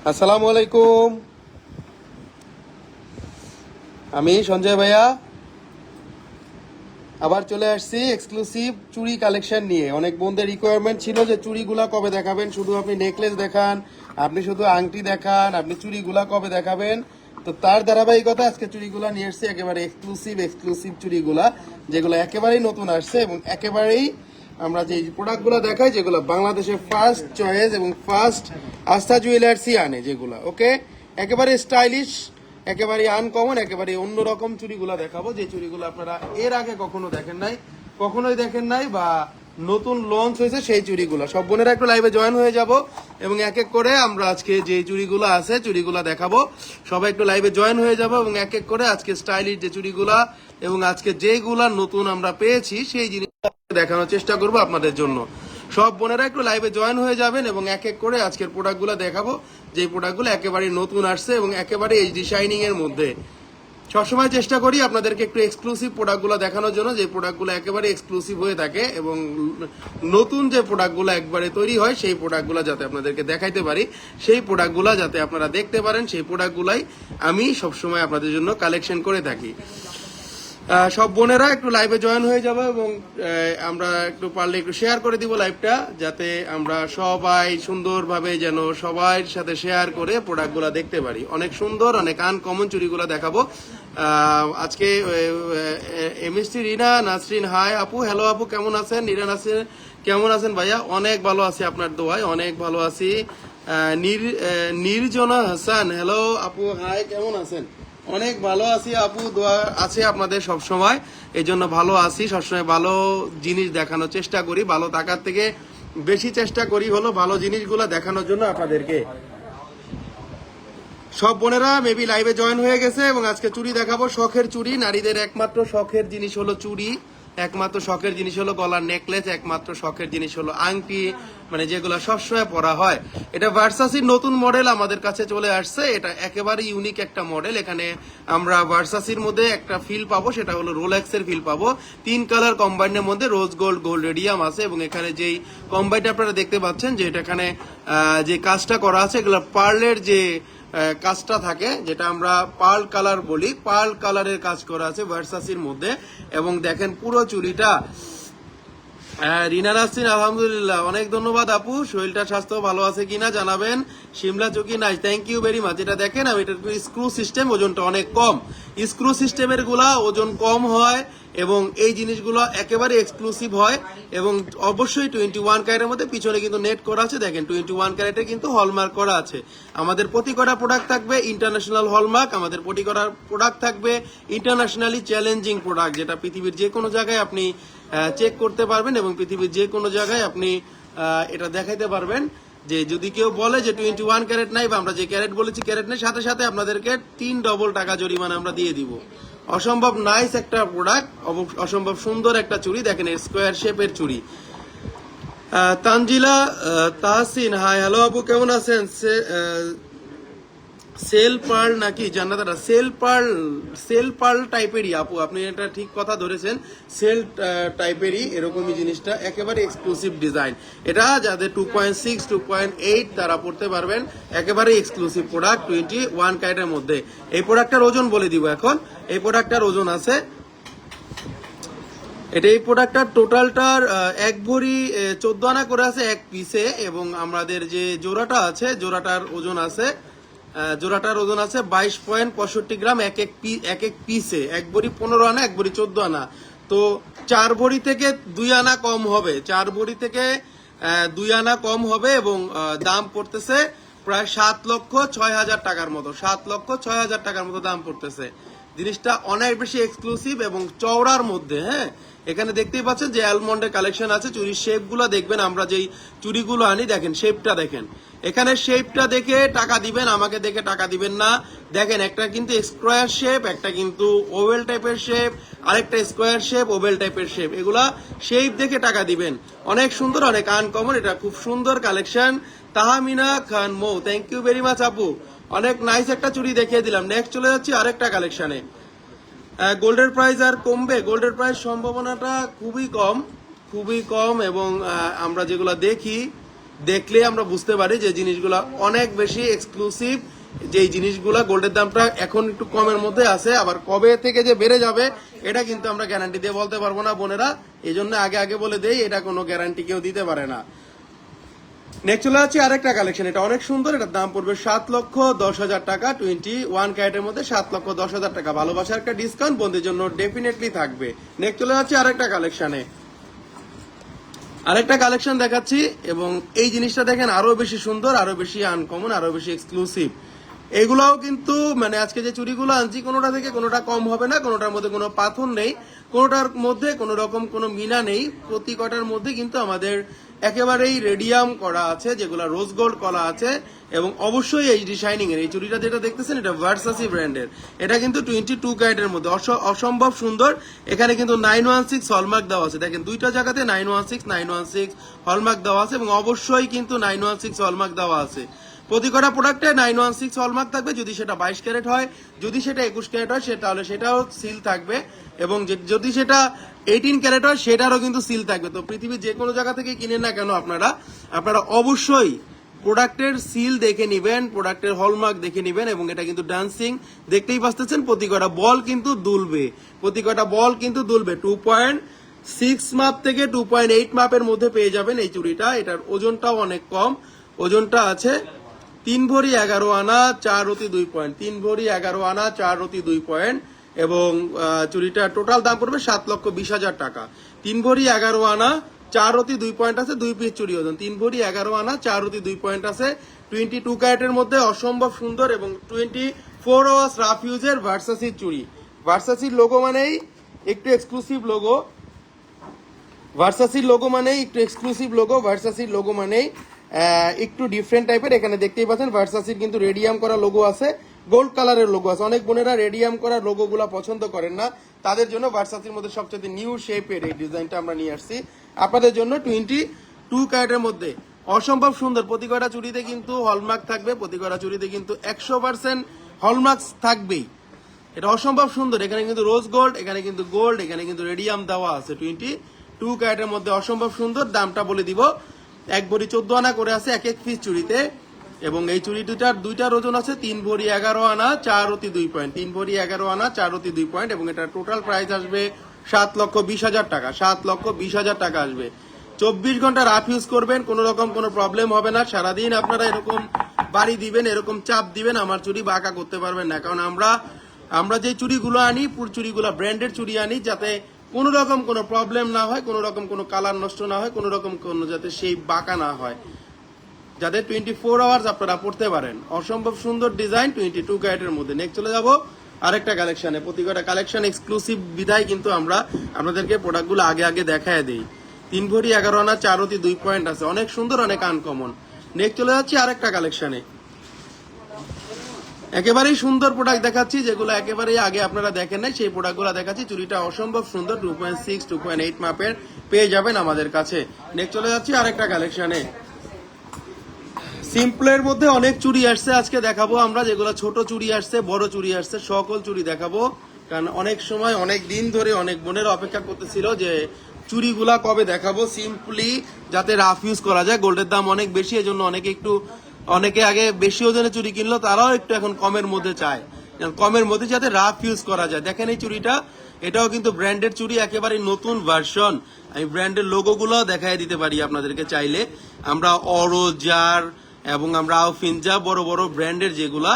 আসসালামু আলাইকুম। আমি সঞ্জয় ভাইয়া আবার চলে আসছি এক্সক্লুসিভ চুড়ি কালেকশন নিয়ে। অনেক বন্ধুদের রিকোয়ারমেন্ট ছিল যে চুড়িগুলা কবে দেখাবেন, শুধু আপনি নেকলেস দেখান, আপনি শুধু আংটি দেখান, আপনি চুড়িগুলা কবে দেখাবেন। তো তার ধারাবাহিকতা আজকে চুড়িগুলা নিয়ে এসছি, একেবারে এক্সক্লুসিভ চুড়িগুলা যেগুলো একেবারেই নতুন আসছে এবং একেবারেই আমরা যে প্রোডাক্টগুলো দেখাই যেগুলো বাংলাদেশের ফার্স্ট চয়েস এবং ফার্স্ট আস্থা জুয়েলার্সই আনে, যেগুলো ওকে একেবারে স্টাইলিশ, একেবারে আনকমন, একেবারে অন্যরকম চুড়িগুলো দেখাবো, যে চুড়িগুলো আপনারা এর আগে কখনোই দেখেন নাই বা নতুন লঞ্চ হয়েছে সেই চুড়িগুলো। সব বোনেরা একটু লাইভে জয়েন হয়ে যাব এবং এক এক করে আমরা আজকে যে চুড়িগুলো আছে চুড়িগুলো দেখাবো। সবাই একটু লাইভে জয়েন হয়ে যাব এবং এক এক করে আজকে স্টাইলিশ যে চুড়িগুলা এবং আজকে যেগুলা নতুন আমরা পেয়েছি সেই জিনিস দেখানোর চেষ্টা করবো আপনাদের জন্য। সব বোনেরা একটু লাইভে জয়েন হয়ে যাবেন এবং এক এক করে আজকের প্রোডাক্টগুলো দেখাবো, যে প্রোডাক্টগুলো একেবারে নতুন আসছে এবং একেবারে এইচডি শাইনিং এর মধ্যে। সবসময় চেষ্টা করি আপনাদেরকে একটু এক্সক্লুসিভ প্রোডাক্টগুলো দেখানোর জন্য, যে প্রোডাক্টগুলো একেবারে এক্সক্লুসিভ হয়ে থাকে এবং নতুন যে প্রোডাক্টগুলো একবারে তৈরি হয় সেই প্রোডাক্টগুলো যাতে আপনাদেরকে দেখাইতে পারি, সেই প্রোডাক্টগুলো যাতে আপনারা দেখতে পারেন, সেই প্রোডাক্টগুলাই আমি সবসময় আপনাদের জন্য কালেকশন করে থাকি। সব বোনেরা একটু লাইভে জয়েন হয়ে যাবো এবং আমরা একটু পারলে একটু শেয়ার করে দিব লাইভটা, যাতে আমরা সবাই সুন্দরভাবে যেন সবার সাথে শেয়ার করে প্রোডাক্টগুলো দেখতে পারি। অনেক সুন্দর, অনেক আনকমন চুড়িগুলো দেখাবো আজকে। এমএসটি রিনা নাসরিন, হাই আপু, হ্যালো আপু, কেমন আছেন? রিনা নাসরিন কেমন আছেন? ভাইয়া অনেক ভালো আছি, আপনার দোয়ায় অনেক ভালো আছি। নির্জনা হাসান, হ্যালো আপু, হাই, কেমন আছেন? অনেক ভালো আছি আপু, দোয়া আছে আপনাদের সব সময়, এই জন্য ভালো আছি। সবসময় ভালো জিনিস দেখানোর চেষ্টা করি, ভালো টাকার থেকে বেশি চেষ্টা করি হলো ভালো জিনিসগুলো দেখানোর জন্য আপনাদেরকে। সব বোনেরা মেবি লাইভে জয়েন হয়ে গেছে এবং আজকে চুড়ি দেখাবো, শখের চুড়ি। নারীদের একমাত্র শখের জিনিস হলো চুড়ি, একমাত্র শখের জিনিস হলো গলার নেকলেস, একমাত্র শখের জিনিস হলো আংটি, মানে যেগুলো সবসময় পরা হয়। এটা ভার্সাসির নতুন মডেল আমাদের কাছে চলে আসছে, এটা একেবারে ইউনিক একটা মডেল। এখানে আমরা ভার্সাসির মধ্যে একটা ফিল পাবো, সেটা হলো রোলেক্স এর ফিল পাবো। 3 কালার কম্বাইনের মধ্যে রোজ গোল্ড, গোল্ড রেডিয়াম আছে এবং এখানে যেই কম্বাইনটা আপনারা দেখতে পাচ্ছেন যে এটা এখানে যে কাজটা করা আছে, এগুলো পার্লের যে কাজটা থাকে, যেটা আমরা পার্ল কালার বলি, পার্ল কালারের কাজ করা আছে ভার্সাসির মধ্যে। এবং দেখেন পুরো চুড়িটা। রিনা নাসরিন, আলহামদুলিল্লাহ, অনেক ধন্যবাদ আপু। শরীরটা স্বাস্থ্য ভালো আছে কিনা জানাবেন। Shimla Chuki nice, thank you very much. এটা দেখেন আমি এটা স্ক্রু সিস্টেম, ওজনটা অনেক কম। স্ক্রু সিস্টেমের গুলা ওজন কম হয় এবং এই জিনিসগুলো একেবারে এক্সক্লুসিভ হয় এবং অবশ্যই 21 ক্যারেটের মধ্যে। পিছনে কিন্তু নেট করা আছে, দেখেন 21 ক্যারেটের কিন্তু হলমার্ক করা আছে। আমাদের প্রতি কটা প্রোডাক্ট থাকবে ইন্টারন্যাশনাল হলমার্ক, আমাদের প্রতি কটা প্রোডাক্ট থাকবে ইন্টারন্যাশনালি চ্যালেঞ্জিং প্রোডাক্ট, যেটা পৃথিবীর যে কোনো জায়গায় আপনি চেক করতে পারবেন এবং পৃথিবীর যে কোনো জায়গায় আপনি এটা দেখাইতে পারবেন। যে যদি কেউ বলে যে 21 ক্যারেট নাই বা আমরা যে ক্যারেট বলেছি ক্যারেট নেই, সাথে সাথে আপনাদেরকে 3 ডবল টাকা জরিমানা আমরা দিয়ে দিব। অসম্ভব নাইস একটা প্রোডাক্ট, অসম্ভব সুন্দর একটা চুড়ি। দেখেন স্কোয়ার শেপের চুড়ি। তানজিলা তাহসিন, হাই, হ্যালো আপু, কেমন আছেন? সেল পার্ল নাকি জান্নাতারা? সেল পার্ল টাইপেরই আপু, আপনি এটা ঠিক কথা ধরেছেন। সেল টাইপেরই এরকমই জিনিসটা, একেবারে এক্সক্লুসিভ ডিজাইন। এটা যাদের 2.6 2.8 তারা পড়তে পারবেন, একেবারে এক্সক্লুসিভ প্রোডাক্ট 21 ক্যারেটের মধ্যে। এই প্রোডাক্টটার ওজন বলে দিব এখন। এই প্রোডাক্টটার ওজন আছে, এটা এই প্রোডাক্টটার টোটালটার 1 ভরি 14 আনা করে আছে এক পিসে এবং আমাদের যে জোড়াটা আছে জোড়াটার ওজন আছে 22.65 গ্রাম এক এক পিসে। 1 ভরি 15 আনা, 1 ভরি 14 আনা। তো 4 ভরি থেকে 2 আনা কম হবে, 4 ভরি থেকে 2 আনা কম হবে এবং দাম পড়তেছে প্রায় 7,06,000 টাকার মতো, 7,06,000 টাকার মতো দাম পড়তেছে। জিনিসটা অনেক বেশি এক্সক্লুসিভ এবং চওড়ার মধ্যে। হ্যাঁ, এখানে দেখতেই পাচ্ছেন যে অ্যালমন্ডের কালেকশন আছে। চুরির শেপ গুলো দেখবেন, আমরা যেই চুরিগুলো আনি দেখেন শেপটা দেখেন, এখানে শেপটা দেখে টাকা দিবেন, আমাকে দেখে টাকা দিবেন না। দেখেন একটা কিন্তু স্কোয়ার শেপ, একটা কিন্তু ওভেল টাইপের শেপ, আরেকটা স্কোয়ার শেপ, ওভেল টাইপের শেপ, এগুলা শেপ দেখে টাকা দিবেন। অনেক সুন্দর, অনেক আনকমন, এটা খুব সুন্দর collection. Tahmina Khan Mou, thank you very much আপু, অনেক নাইস একটা চুড়ি দেখিয়ে দিলাম। নেক্সট চলে যাচ্ছি আরেকটা কালেকশনে। গোল্ডের প্রাইস আর কমবে? গোল্ডের প্রাইস সম্ভাবনাটা খুবই কম, খুবই কম এবং আমরা যেগুলো দেখি দেখলে আমরা বুঝতে পারি যে জিনিসগুলা অনেক বেশি এক্সক্লুসিভ। যে জিনিসগুলা গোল্ডের দামটা এখন একটু কমের মধ্যে আছে, আবার কবে থেকে যে বেড়ে যাবে এটা কিন্তু আমরা গ্যারান্টি দিয়ে বলতে পারবো না বোনেরা, এই জন্য আগে আগে বলে দেই, এটা কোনো গ্যারান্টি কেউ দিতে পারে না। নেক্সট চলে যাচ্ছে আরেকটা কালেকশন, এটা অনেক সুন্দর, এটার দাম পড়বে 7,10,000 টাকা, 21 ক্যারেটের মধ্যে 7,10,000 টাকা। ভালোবাসার একটা ডিসকাউন্ট বন্ধুদের জন্য ডেফিনেটলি থাকবে। নেক্সট চলে যাচ্ছে আরেকটা কালেকশনে, আরেকটা কালেকশন দেখাচ্ছি, এবং এই জিনিসটা দেখেন আরো বেশি সুন্দর, আরো বেশি আনকমন, আরো বেশি এক্সক্লুসিভ। এগুলাও কিন্তু মানে আজকে যে চুড়িগুলো আনছি কোনোটা থেকে কোনোটা কম হবে না, কোনোটার মধ্যে কোনো পাথর নেই, কোনোটার মধ্যে কোনো রকম কোনো মিনা নেই, প্রতি কটার মধ্যে কিন্তু আমাদের একেবারেই রেডিয়াম করা আছে, যেগুলো রোজ গোল্ড করা আছে, এবং অবশ্যই এইচডি শাইনিং এর। এই চুড়িটা যেটা দেখতেছেন এটা ভার্সাসি ব্র্যান্ডের, এটা কিন্তু 22 ক্যারেটের মধ্যে অসম্ভব সুন্দর। এখানে কিন্তু 916 হলমার্ক দেওয়া আছে, দেখেন দুইটা জায়গাতে 916 হলমার্ক দেওয়া আছে, এবং অবশ্যই কিন্তু 916 হলমার্ক দেওয়া আছে। প্রতি কটা প্রোডাক্টে 916 হলমার্ক থাকবে, যদি সেটা 22 ক্যারেট হয়, যদি সেটা 21 ক্যারেট হয় তাহলে সেটাও সিল থাকবে, এবং যদি সেটা 18 ক্যারেট হয় সেটারও কিন্তু সিল থাকবে। তো পৃথিবীর যে কোনো জায়গা থেকে কিনেন না কেন আপনারা অবশ্যই প্রোডাক্টের সিল দেখে নিবেন, প্রোডাক্টের হলমার্ক দেখে নিবেন, এবং এটা কিন্তু ডান্সিং দেখতেই পাচ্ছেন, প্রতি কটা বল কিন্তু দুলবে, প্রতি কটা বল কিন্তু দুলবে। 2.6 মাপ থেকে 2.8 মাপের মধ্যে পেয়ে যাবেন এই চুড়িটা। এটার ওজনটাও অনেক কম, ওজনটা আছে 3 ভরি 11 আনা 4 রতি 2 পয়েন্ট, 3 ভরি 11 আনা 4 রতি 2 পয়েন্ট, এবং চুড়িটার টোটাল দাম পড়বে 7,20,000 টাকা। 3 ভরি 11 আনা 4 রতি 2 পয়েন্ট আছে, 2 পিস চুড়ি ওজন 3 ভরি 11 আনা 4 রতি 2 পয়েন্ট আছে, 22 ক্যারেটের মধ্যে অসম্ভব সুন্দর, এবং 24 আওয়ার্স রাফ ইউজের ভার্সাসির চুড়ি। ভার্সাসির লোগো মানেই একটু এক্সক্লুসিভ লোগো, ভার্সাসির লোগো মানেই একটু এক্সক্লুসিভ লোগো, ভার্সাসির লোগো মানেই একটু ডিফারেন্ট টাইপের। এখানে দেখতেই পাচ্ছেন ভার্সাসির কিন্তু রেডিয়াম করা লোগো আছে, গোল্ড কালারের লোগো আছে। অনেক বোনেরা রেডিয়াম করা লোগোগুলো পছন্দ করেন না, তাদের জন্য ভার্সাসির মধ্যে সবচেয়ে নিউ শেপের এই ডিজাইনটা আমরা নিয়ে আসছি আপনাদের জন্য। 22 ক্যারেটের মধ্যে অসম্ভব সুন্দর, প্রতি কটা চুড়িতে কিন্তু হলমার্ক থাকবে, প্রতি কটা চুড়িতে কিন্তু 100% হলমার্ক থাকবেই। এটা অসম্ভব সুন্দর, এখানে কিন্তু রোজ গোল্ড, এখানে কিন্তু গোল্ড, এখানে কিন্তু রেডিয়াম দেওয়া আছে। 22 ক্যারেটের মধ্যে অসম্ভব সুন্দর। দামটা বলে দিব, 1 ভরি 14 আনা করে আছে এক এক পিস চুড়িতে, এবং এই চুড়ি দুইটার ওজন আছে 3 ভরি 11 আনা 4 রতি 2 পয়েন্ট, 3 ভরি 11 আনা 4 রতি 2 পয়েন্ট, এবং এটার টোটাল প্রাইস আসবে 7,20,000 টাকা, 7,20,000 টাকা আসবে। 24 ঘন্টা রাফ ইউজ করবেন, কোনো রকম কোনো প্রবলেম হবে না। সারাদিন আপনারা এরকম বাড়ি দিবেন, এরকম চাপ দিবেন, আমার চুড়ি বাঁকা করতে পারবেন না, কারণ আমরা যে চুড়িগুলো আনি চুড়িগুলো ব্র্যান্ডেড চুড়ি আনি, যাতে কোনো রকম কোনো প্রবলেম না হয়, কোনো রকম কোনো কালার নষ্ট না হয়, কোনো রকম কোনো যাতে সেই বাঁকা না হয়, যাতে 24 আওয়ার্স আপনারা পড়তে পারেন। অসম্ভব সুন্দর ডিজাইন 22 ক্যারেটের মধ্যে। নেক্সট চলে যাব আরেকটা কালেকশনে, প্রতি কটা কালেকশন এক্সক্লুসিভ বিধায় কিন্তু আমরা আপনাদেরকে প্রোডাক্টগুলো আগে আগে দেখায় দিই। 3 ভরি 11 আনা 4 রতি 2 পয়েন্ট আছে, অনেক সুন্দর, অনেক আনকমন। নেক্সট চলে যাচ্ছি আরেকটা কালেকশনে, একেবারেই সুন্দর প্রোডাক্ট দেখাচ্ছি, যেগুলো একেবারেই আগে আপনারা দেখেন নাই, সেই প্রোডাক্টগুলো দেখাচ্ছি। চুড়িটা অসম্ভব সুন্দর, 2.6 2.8 মাপের পেয়ে যাবেন আমাদের কাছে। নেক্সট চলে যাচ্ছি আরেকটা কালেকশনে, সিম্পলের মধ্যে অনেক চুড়ি আসছে, আজকে দেখাবো আমরা যেগুলো ছোট চুড়ি আসছে, বড় চুড়ি আসছে, সকল চুড়ি দেখাবো। কারণ অনেক সময় অনেক দিন ধরে অনেক বোনেরা অপেক্ষা করতেছিল যে চুড়িগুলা কবে দেখাবো, সিম্পলি যাতে রাফ ইউজ করা যায়। গোল্ডের দাম অনেক বেশি, এজন্য অনেকে আগে বেশি ওজনে চুড়ি কিনলো, তারাও একটু এখন কমের মধ্যে চায়, কমের মধ্যে যাতে রাফ ইউজ করা যায়। দেখেন এই চুড়িটা, এটাও কিন্তু ব্র্যান্ডেড চুড়ি, একেবারে নতুন ভার্সন। আমি ব্র্যান্ডের লোগো গুলো দেখাই দিতে পারি আপনাদেরকে চাইলে। আমরা অরোজার এবং আমরা আউফিনজা বড় বড় ব্র্যান্ডের যেগুলা,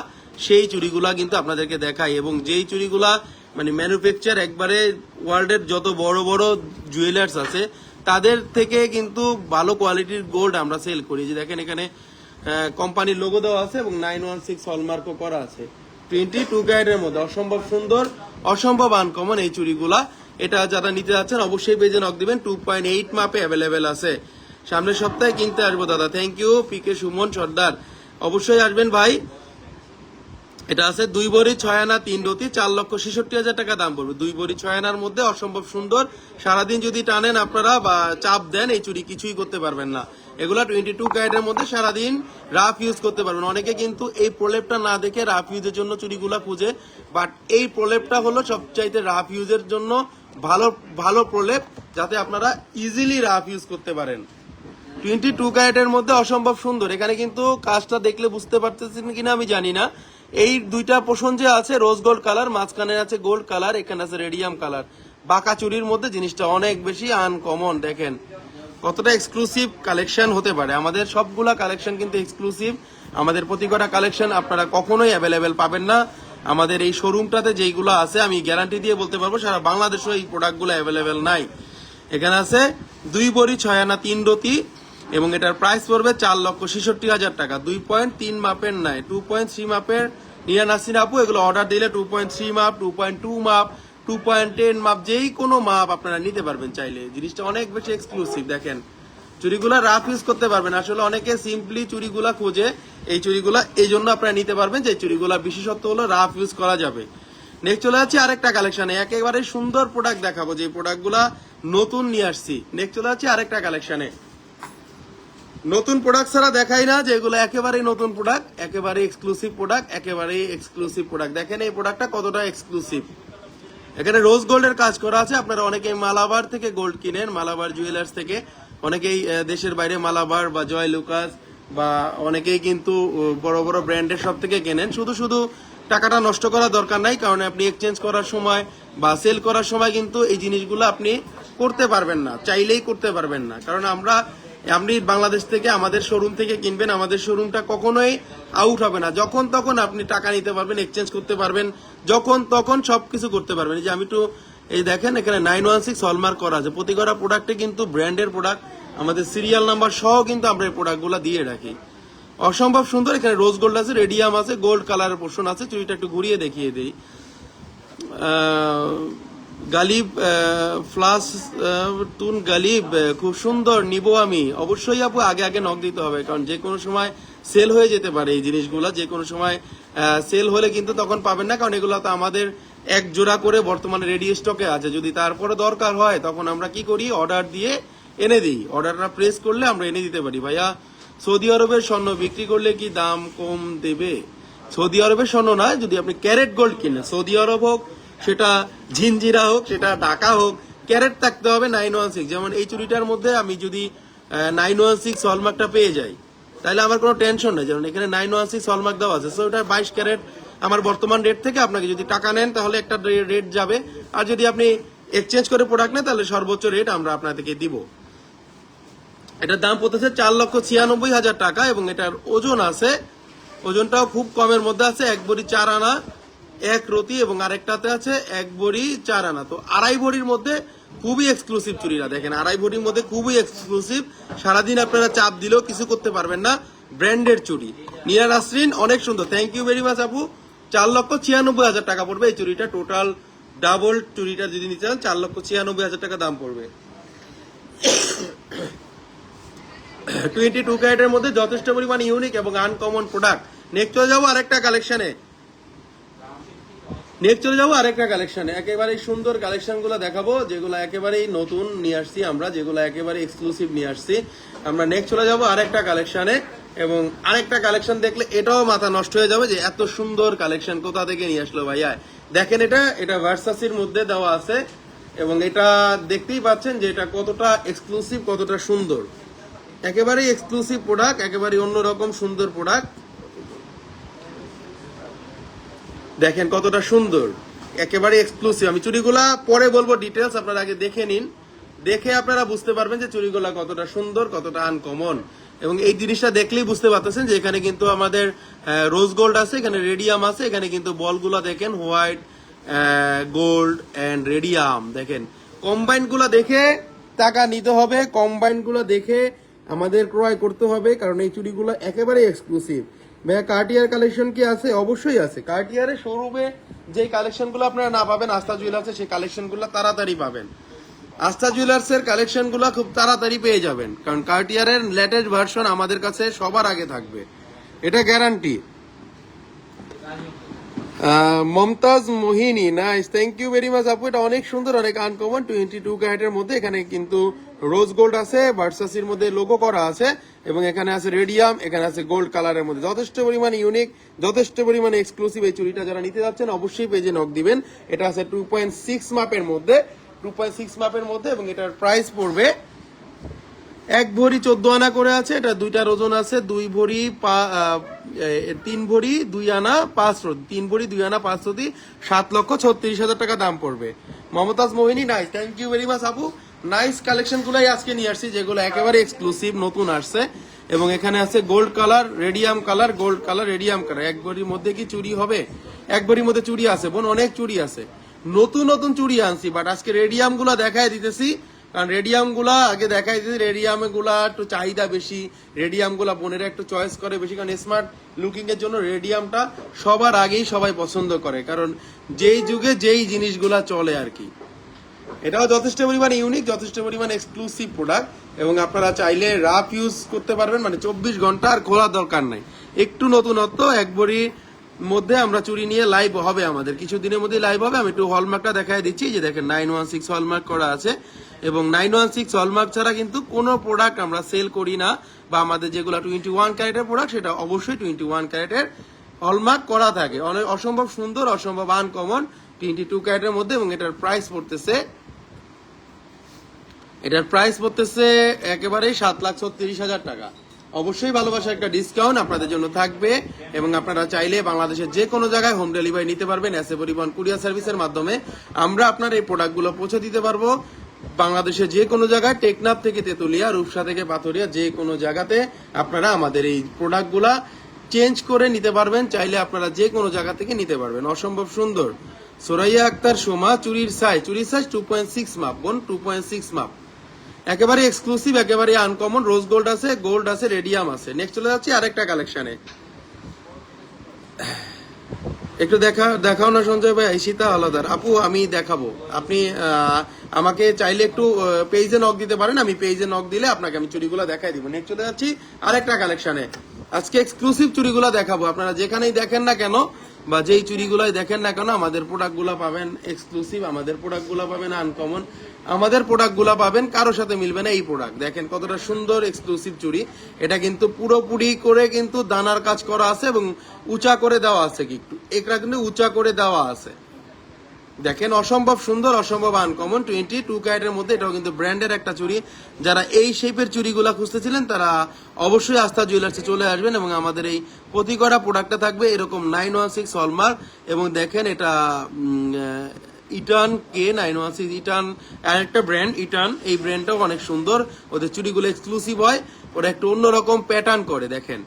সেই চুড়িগুলা কিন্তু আপনাদেরকে দেখাই, এবং যেই চুড়িগুলা মানে ম্যানুফ্যাকচার একবারে ওয়ার্ল্ডের যত বড় বড় জুয়েলার্স আছে তাদের থেকে কিন্তু ভালো কোয়ালিটির গোল্ড আমরা সেল করি। যে দেখেন এখানে কোম্পানির লোগো দেওয়া আছে, এবং 916 হলমার্কও করা আছে। 22 ক্যারেটের মধ্যে অসম্ভব সুন্দর, অসম্ভব আনকমন এই চুড়িগুলা। এটা যারা নিতে যাচ্ছেন অবশ্যই পেজে নক দিবেন, 2.8 মাপে অ্যাভেলেবেল আছে। সামনের সপ্তাহে কিনতে আসবো দাদা। থ্যাংক ইউ পিকে সুমন সর্দার, অবশ্যই আসবেন ভাই। এটা আছে 2 ভরি 6 আনা 3 রতি, 4,66,000 টাকা দাম পড়বে। 2 ভরি 6 আনার মধ্যে অসম্ভব সুন্দর। সারাদিন যদি টানেন আপনারা বা চাপ দেন, এই চুড়ি কিছুই করতে পারবেন না। এগুলা 22 ক্যারেটের মধ্যে সারাদিন রাফ ইউজ করতে পারবেন। অনেকে কিন্তু এই প্রলেপটা না দেখে রাফ ইউজের জন্য চুড়িগুলা খুঁজে, বাট এই প্রলেপটা হলো সবচাইতে রাফ ইউজের জন্য ভালো প্রলেপ, যাতে আপনারা ইজিলি রাফ ইউজ করতে পারেন। 22 ক্যারেটের মধ্যে অসম্ভব সুন্দর। এখানে কিন্তু কাজটা দেখলে বুঝতে পারতেছেন কিনা আমি জানি না। এই দুইটা পোষণ যে আছে রোজ গোল্ড কালার, মাঝখানে আছে গোল্ড কালার, এখানে আছে রেডিয়াম কালার। বাঁকা চুরির মধ্যে জিনিসটা অনেক বেশি আনকমন। দেখেন কতটা এক্সক্লুসিভ কালেকশন হতে পারে। আমাদের সবগুলা কালেকশন কিন্তু এক্সক্লুসিভ। আমাদের প্রতি কটা কালেকশন আপনারা কখনোই অ্যাভেলেবেল পাবেন না। আমাদের এই শোরুমটাতে যেইগুলো আছে আমি গ্যারান্টি দিয়ে বলতে পারবো সারা বাংলাদেশেও এই প্রোডাক্টগুলো অ্যাভেলেবেল নাই। এখানে আছে 2 ভরি 6 আনা 3 রতি এবং এটার প্রাইস পড়বে 4,66,000 টাকা। 2.3 মাপের নাই, 2.3 মাপের নিয়ে নাসিন আপু। এগুলো অর্ডার দিলে 2.3 মাপ, 2.2 মাপ, 2.10 মাপ, যেই কোনো মাপ আপনারা নিতে পারবেন চাইলে। জিনিসটা অনেক বেশি এক্সক্লুসিভ। দেখেন চুড়িগুলা রাফ ইউজ করতে পারবেন। আসলে অনেকে সিম্পলি চুড়িগুলা খোঁজে, এই চুড়িগুলা এই জন্য আপনারা নিতে পারবেন যে চুড়িগুলা বিশেষত্ব হলো রাফ ইউজ করা যাবে। নেক্সট চলে যাচ্ছি আরেকটা কালেকশনে, একেবারে সুন্দর প্রোডাক্ট দেখাবো যে প্রোডাক্টগুলা নতুন নিয়ে আসছি। নেক্সট চলে যাচ্ছি আরেকটা কালেকশনে। নতুন প্রোডাক্ট ছাড়া দেখাই না, যেগুলো একেবারেই নতুন প্রোডাক্ট, একেবারে এক্সক্লুসিভ প্রোডাক্ট, একেবারেই এক্সক্লুসিভ প্রোডাক্ট। দেখেন এই প্রোডাক্টটা কতটা এক্সক্লুসিভ। এখানে রোজ গোল্ডের কাজ করা আছে। আপনারা অনেকেই মালাবার থেকে গোল্ড কিনেন, মালাবার জুয়েলার্স থেকে। অনেকেই দেশের বাইরে মালাবার বা জয় লুকাস বা অনেকেই কিন্তু বড় বড় ব্র্যান্ডের সব থেকে কেনেন। শুধু শুধু টাকাটা নষ্ট করার দরকার নাই, কারণ আপনি এক্সচেঞ্জ করার সময় বা সেল করার সময় কিন্তু এই জিনিসগুলো আপনি করতে পারবেন না, চাইলেই করতে পারবেন না। কারণ আপনি বাংলাদেশ থেকে আমাদের শোরুম থেকে কিনবেন, আমাদের শোরুমটা কখনোই আউট হবে না। যখন তখন আপনি টাকা নিতে পারবেন, এক্সচেঞ্জ করতে পারবেন, যখন তখন সবকিছু করতে পারবেন। এই যে আমি একটু এই দেখেন এখানে 916 হলমার্ক করা আছে। প্রতি করা প্রোডাক্টে কিন্তু ব্র্যান্ডের প্রোডাক্ট, আমাদের সিরিয়াল নাম্বার সহ কিন্তু আমরা এই প্রোডাক্টগুলো দিয়ে রাখি। অসম্ভব সুন্দর। এখানে রোজ গোল্ড আছে, রেডিয়াম আছে, গোল্ড কালারের পোর্শন আছে। চুড়িটা একটু ঘুরিয়ে দেখিয়ে দিই। গালিব ফ্লাস তুন গালিব খুব সুন্দর, নিবো আমি অবশ্যই আপু। আগে আগে নক দিতে হবে, কারণ যে কোনো সময় সেল হয়ে যেতে পারে এই জিনিসগুলো। যে কোনো সময় সেল হলে কিন্তু তখন পাবেন না, কারণ এগুলো তো আমাদের এক জোড়া করে বর্তমানে রেডি স্টকে আছে। যদি তারপরে দরকার হয় তখন আমরা কি করি, অর্ডার দিয়ে এনে দিই। অর্ডারটা প্রেস করলে আমরা এনে দিতে পারি। ভাইয়া সৌদি আরবের স্বর্ণ বিক্রি করলে কি দাম কম দেবে? সৌদি আরবের স্বর্ণ না, যদি আপনি ক্যারেট গোল্ড কিনেন, সৌদি আরব হোক, সেটা ঝিনজিরা হোক, সেটা ঢাকা হোক, ক্যারেট থাকতে হবে 916। যেমন এই চুড়িটার মধ্যে আমি যদি 916 হলমার্কটা পেয়ে যাই তাহলে আমার কোনো টেনশন নেই, যেমন এখানে 916 হলমার্ক দেওয়া আছে। সো ওটা 22 ক্যারেট আমার বর্তমান রেট থেকে আপনাকে যদি টাকা নেন তাহলে একটা রেট যাবে, আর যদি আপনি এক্সচেঞ্জ করে প্রোডাক্ট নেন তাহলে সর্বোচ্চ রেট আমরা আপনাদেরকে দিব। এটার দাম পড়তেছে 4,96,000 টাকা এবং এটার ওজন আছে, ওজনটাও খুব কমের মধ্যে আছে। 1 ভরি 4 আনা 1 রতি এবং আরেকটাতে আছে 1 ভরি 4 আনা। তো 2.5 ভরির মধ্যে খুবই এক্সক্লুসিভ চুড়িরা। দেখেন 2.5 ভরির মধ্যে খুবই এক্সক্লুসিভ। সারাদিন আপনারা চাপ দিলেও কিছু করতে পারবেন না। ব্র্যান্ডের চুড়ি। নিয়া নাসরিন অনেক সুন্দর, থ্যাংক ইউ ভেরি মাচ আপু। 4,96,000 টাকা পড়বে এই চুড়িটা। টোটাল ডাবল চুড়িটা যদি নিতে চান 4,96,000 টাকা দাম পড়বে। 22 ক্যারেটের মধ্যে যথেষ্ট পরিমাণ ইউনিক এবং আনকমন প্রোডাক্ট। নেক্সট চলে যাবো আরেকটা কালেকশনে। একেবারেই সুন্দর কালেকশন গুলো দেখাবো, যেগুলো একেবারেই নতুন নিয়ে আসছি আমরা, যেগুলো একেবারে এক্সক্লুসিভ নিয়ে আসছি আমরা। নেক্সট চলে যাবো আরেকটা কালেকশনে, এবং আরেকটা কালেকশন দেখলে এটাও মাথা নষ্ট হয়ে যাবে যে এত সুন্দর কালেকশন কোথা থেকে নিয়ে আসলো ভাইয়া। দেখেন এটা ভার্সাসির মধ্যে দেওয়া আছে এবং এটা দেখতেই পাচ্ছেন যে এটা কতটা এক্সক্লুসিভ, কতটা সুন্দর। একেবারেই এক্সক্লুসিভ প্রোডাক্ট, একেবারে অন্যরকম সুন্দর প্রোডাক্ট। দেখেন কতটা সুন্দর, একেবারে এক্সক্লুসিভ। আমি চুড়িগুলা পরে বলবো ডিটেলস, আপনারা আগে দেখে নিন, দেখে আপনারা বুঝতে পারবেন যে চুড়িগুলা কতটা সুন্দর, কতটা আনকমন। এবং এই জিনিসটা দেখলেই বুঝতে পারতেছেন যে এখানে কিন্তু আমাদের রোজ গোল্ড আছে, এখানে রেডিয়াম আছে। এখানে কিন্তু বলগুলা দেখেন হোয়াইট, গোল্ড এন্ড রেডিয়াম। দেখেন কম্বাইন গুলা দেখে টাকা নিতে হবে, কম্বাইন গুলা দেখে আমাদের ক্রয় করতে হবে, কারণ এই চুড়িগুলো একেবারে এক্সক্লুসিভ। ভাইয়া কার্টিয়ার কালেকশন কি আছে? অবশ্যই আছে। কার্টিয়ারের শোরুমে যে কালেকশনগুলো আপনারা না পাবেন আস্থা জুয়েলার্সে, সেই কালেকশনগুলো তাড়াতাড়ি পাবেন। আস্থা জুয়েলার্সের কালেকশনগুলো খুব তাড়াতাড়ি পেয়ে যাবেন, কারণ কার্টিয়ারের লেটেস্ট ভার্সন আমাদের কাছে সবার আগে থাকবে, এটা guarantee. Mumtaz Mohini, nice, thank you very much আপু। এটা অনেক সুন্দর, অনেক আনকমন। 22 ক্যারেটের মধ্যে এখানে কিন্তু রোজ গোল্ড আছে, ভার্সাসির মধ্যে লোগো করা আছে এবং এখানে আছে রেডিয়াম, এখানে আছে গোল্ড কালারের মধ্যে। যথেষ্ট পরিমাণে ইউনিক, যথেষ্ট পরিমাণে এক্সক্লুসিভ। এই চুড়িটা যারা নিতে যাচ্ছেন অবশ্যই পেজে নক দিবেন। এটা আছে 2.6 মাপের মধ্যে, 2.6 মাপের মধ্যে এবং এটার প্রাইস পড়বে এক ভরি 14 আনা করে আছে, এটা দুইটার ওজন আছে 2 ভরি 3 ভরি 2 আনা 5 রতি, 3 ভরি 2 আনা 5 রতি, 7,36,000 টাকা দাম পড়বে। Mumtaz Mohini, nice, thank you very much আপু। নাইস কালেকশন গুলাই আজকে নিয়ে আসছি, যেগুলো একেবারে এক্সক্লুসিভ নতুন আসছে। এবং এখানে আছে gold colour, radium colour, gold colour, radium colour. এক ভরির মধ্যে কি চুড়ি হবে? এক ভরির মধ্যে চুড়ি আছে বোন, অনেক চুড়ি আছে, নতুন নতুন চুড়ি আনছি, বাট আজকে রেডিয়াম গুলা দেখায় দিতেছি। কারণ রেডিয়াম গুলা আগে দেখাই দিতেছি, রেডিয়াম গুলা একটু চাহিদা বেশি, রেডিয়াম গুলা বোনেরা একটু চয়েস করে বেশি, কারণ স্মার্ট লুকিং এর জন্য রেডিয়ামটা সবার আগেই সবাই পছন্দ করে, কারণ যেই যুগে যেই জিনিসগুলা চলে আর কি। এটাও যথেষ্ট পরিমাণ ইউনিক, যথেষ্ট পরিমাণ এক্সক্লুসিভ প্রোডাক্ট, এবং আপনারা চাইলে রাফ ইউজ করতে পারবেন, মানে 24 ঘন্টা আর খোলার দরকার নাই। একটু নতুনত্ব, এক ভরির মধ্যে আমরা চুরি নিয়ে লাইভ হবে, আমাদের কিছুদিনের মধ্যে লাইভ হবে। আমি একটু হলমার্কটা দেখাই দিচ্ছি, যে দেখেন 916 হলমার্ক করা আছে, এবং 916 হলমার্ক ছাড়া কিন্তু কোনো প্রোডাক্ট আমরা সেল করি না, বা আমাদের যেগুলো 21 ক্যারেটের প্রোডাক্ট সেটা অবশ্যই 21 ক্যারেটের হলমার্ক করা থাকে। অনেক অসম্ভব সুন্দর, অসম্ভব আনকমন 22 ক্যারেটের মধ্যে। এবং এটার প্রাইস পড়তেছে একেবারে 7,36,000 টাকা। অবশ্যই ভালোবাসা একটা ডিসকাউন্ট আপনাদের জন্য থাকবে, এবং আপনারা চাইলে বাংলাদেশের যে কোনো জায়গায় হোম ডেলিভারি নিতে পারবেন এসএ পরিবহন কুরিয়ার সার্ভিসের মাধ্যমে। আমরা আপনার এই প্রোডাক্টগুলো পৌঁছে দিতে পারবো বাংলাদেশের যে কোনো জায়গায়, টেকনাফ থেকে তেতুলিয়া, রূপসা থেকে পাথরিয়া, যে কোনো জায়গাতে আপনারা আমাদের এই প্রোডাক্টগুলা চেঞ্জ করে নিতে পারবেন। চাইলে আপনারা যে কোনো জায়গা থেকে নিতে পারবেন। অসম্ভব সুন্দর সোরাইয়া আক্তার সোমা, চুরির সাইজ 2.6 মাপ বোন, 2.6 মাপ, একেবারে এক্সক্লুসিভ, একেবারে আনকমন। রোজ গোল্ড আছে, গোল্ড আছে, রেডিয়াম আছে। নেক্সট চলে যাচ্ছি আরেকটা কালেকশনে। একটু দেখাও না সঞ্জয় ভাই। ঈশিতা আলাদার আপু, আমি দেখাবো। আপনি আমাকে চাইলে একটু পেজে নক দিতে পারেন, আমি পেজে নক দিলে আপনাকে আমি চুড়িগুলো দেখাই দিব। নেক্সট চলে যাচ্ছি আরেকটা কালেকশনে। আজকে এক্সক্লুসিভ চুড়িগুলো দেখাবো। আপনারা যেখানেই দেখেন না কেন, বা যেই চুড়িগুলাই দেখেন না কেন, আমাদের প্রোডাক্টগুলো পাবেন এক্সক্লুসিভ, আমাদের প্রোডাক্টগুলো পাবেন আনকমন, আমাদের প্রোডাক্টগুলো পাবেন কারোর সাথে মিলবে না এই প্রোডাক্ট। দেখেন কতটা সুন্দর এক্সক্লুসিভ চুড়ি। এটা কিন্তু পুরোপুরি করে কিন্তু দানার কাজ করা আছে, এবং উঁচা করে দেওয়া আছে, কি একটু এটা কিন্তু উঁচা করে দেওয়া আছে। দেখেন অসম্ভব সুন্দর, অসম্ভব আনকমন 22 ক্যারেটের মধ্যে। এটাও কিন্তু ব্র্যান্ডের একটা চুড়ি। যারা এই শেপের চুড়িগুলা খুঁজতেছিলেন তারা অবশ্যই আস্থা জুয়েলার্সে চলে আসবেন, এবং আমাদের এই প্রতি করা প্রোডাক্টটা থাকবে এরকম 916 হলমার্ক। এবং দেখেন এটা ইটান K916, ইটান আর একটা ব্র্যান্ড ইটান, এই ব্র্যান্ডটাও অনেক সুন্দর। ওদের চুড়িগুলো এক্সক্লুসিভ হয়, ওরা একটু অন্যরকম প্যাটার্ন করে। দেখেন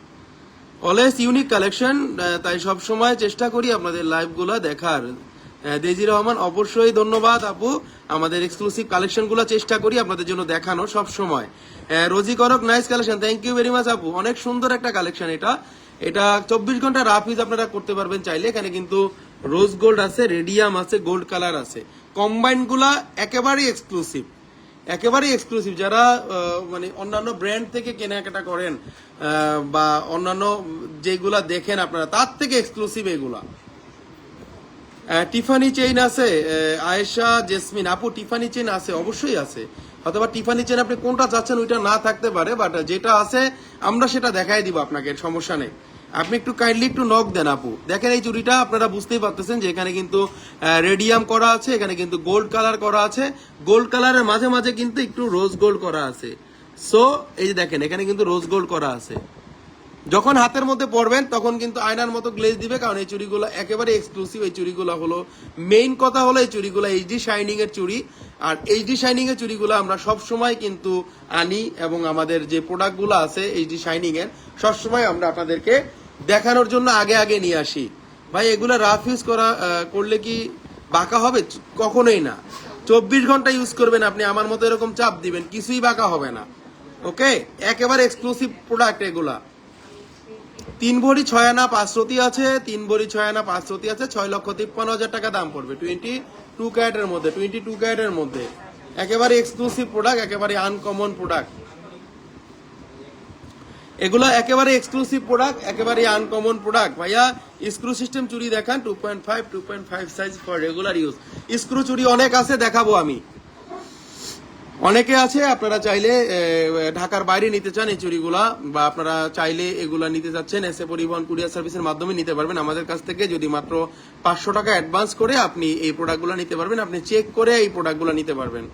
অলওয়েজ ইউনিক কালেকশন, তাই সব সময় চেষ্টা করি আপনাদের লাইভগুলো দেখার। দেজি রহমান, অবশ্যই ধন্যবাদ আপু। আমাদের এক্সক্লুসিভ কালেকশনগুলো চেষ্টা করি আপনাদের জন্য দেখানো সব সময়। Rosy Karak, nice collection, thank you very much আপু। অনেক সুন্দর একটা কালেকশন এটা। এটা 24 ঘন্টা রাফ ইউজ আপনারা করতে পারবেন চাইলে। এখানে কিন্তু রোজ গোল্ড আছে, রেডিয়াম আছে, গোল্ড কালার আছে। কম্বাইন গুলা একেবারেই এক্সক্লুসিভ, একেবারেই এক্সক্লুসিভ। যারা মানে অন্যান্য ব্র্যান্ড থেকে কেনাকাটা করেন, বা অন্যান্য যেগুলা দেখেন আপনারা, তার থেকে এক্সক্লুসিভ এগুলা। টিফানি চেইন আছে আয়েশা জেসমিন আপু, টিফানি চেইন আছে, অবশ্যই আছে। অথবা টিফানি চেইন আপনি কোনটা চাচ্ছেন ওইটা না থাকতে পারে, বাট যেটা আছে আমরা সেটা দেখাই দিব আপনাকে, সমস্যা নেই। আপনি একটু কাইন্ডলি একটু নক দেন আপু। দেখেন এই চুড়িটা আপনারা বুঝতেই পারতেছেন যে এখানে কিন্তু রেডিয়াম করা আছে, এখানে কিন্তু গোল্ড কালার করা আছে, গোল্ড কালারের মাঝে মাঝে কিন্তু একটু রোজ গোল্ড করা আছে। সো এই যে দেখেন এখানে কিন্তু রোজ গোল্ড করা আছে। যখন হাতের মধ্যে পড়বেন তখন কিন্তু আয়নার মতো গ্লেজ দিবে, কারণ এই চুড়িগুলো একেবারে এক্সক্লুসিভ। এই চুড়িগুলো হলো মেইন কথা হলো এই চুড়িগুলো এইচডি শাইনিং এর চুড়ি। আর এইচডি শাইনিং এর চুড়িগুলো আমরা সব সময় কিন্তু আনি, এবং আমাদের যে প্রোডাক্টগুলো আছে এইচডি শাইনিং এর সবসময় আমরা আপনাদেরকে দেখানোর জন্য আগে আগে নিয়ে আসি। ভাই এগুলো রাফ ইউজ করলে কি বাঁকা হবে? কখনোই না। 24 ঘন্টা ইউজ করবেন আপনি, আমার মতো এরকম চাপ দিবেন, কিছুই বাঁকা হবে না। ওকে, একেবারে এক্সক্লুসিভ প্রোডাক্ট এগুলা। 3 ভরি 6 আনা 5 রতি আছে, 3 ভরি 6 আনা 5 রতি আছে, 6,53,000 টাকা দাম পড়বে 22 ক্যারেটের মধ্যে। 22 ক্যারেটের মধ্যে একেবারে এক্সক্লুসিভ প্রোডাক্ট, একেবারে আনকমন প্রোডাক্ট। এগুলো একেবারে এক্সক্লুসিভ প্রোডাক্ট, একেবারে আনকমন প্রোডাক্ট। ভাইয়া স্ক্রু সিস্টেম চুড়ি দেখান 2.5 size for regular use. Screw চুড়ি অনেক আছে, দেখাবো আমি। অনেকে আছে, আপনারা চাইলে ঢাকার বাইরে নিতে চান এই চুড়িগুলা, বা আপনারা চাইলে এগুলা নিতে চাচ্ছেন এসএ পরিবহন কুরিয়ার সার্ভিসের মাধ্যমে নিতে পারবেন আমাদের কাছ থেকে। যদি মাত্র 500 টাকা অ্যাডভান্স করে আপনি এই প্রোডাক্টগুলো নিতে পারবেন, আপনি চেক করে এই প্রোডাক্টগুলো নিতে পারবেন।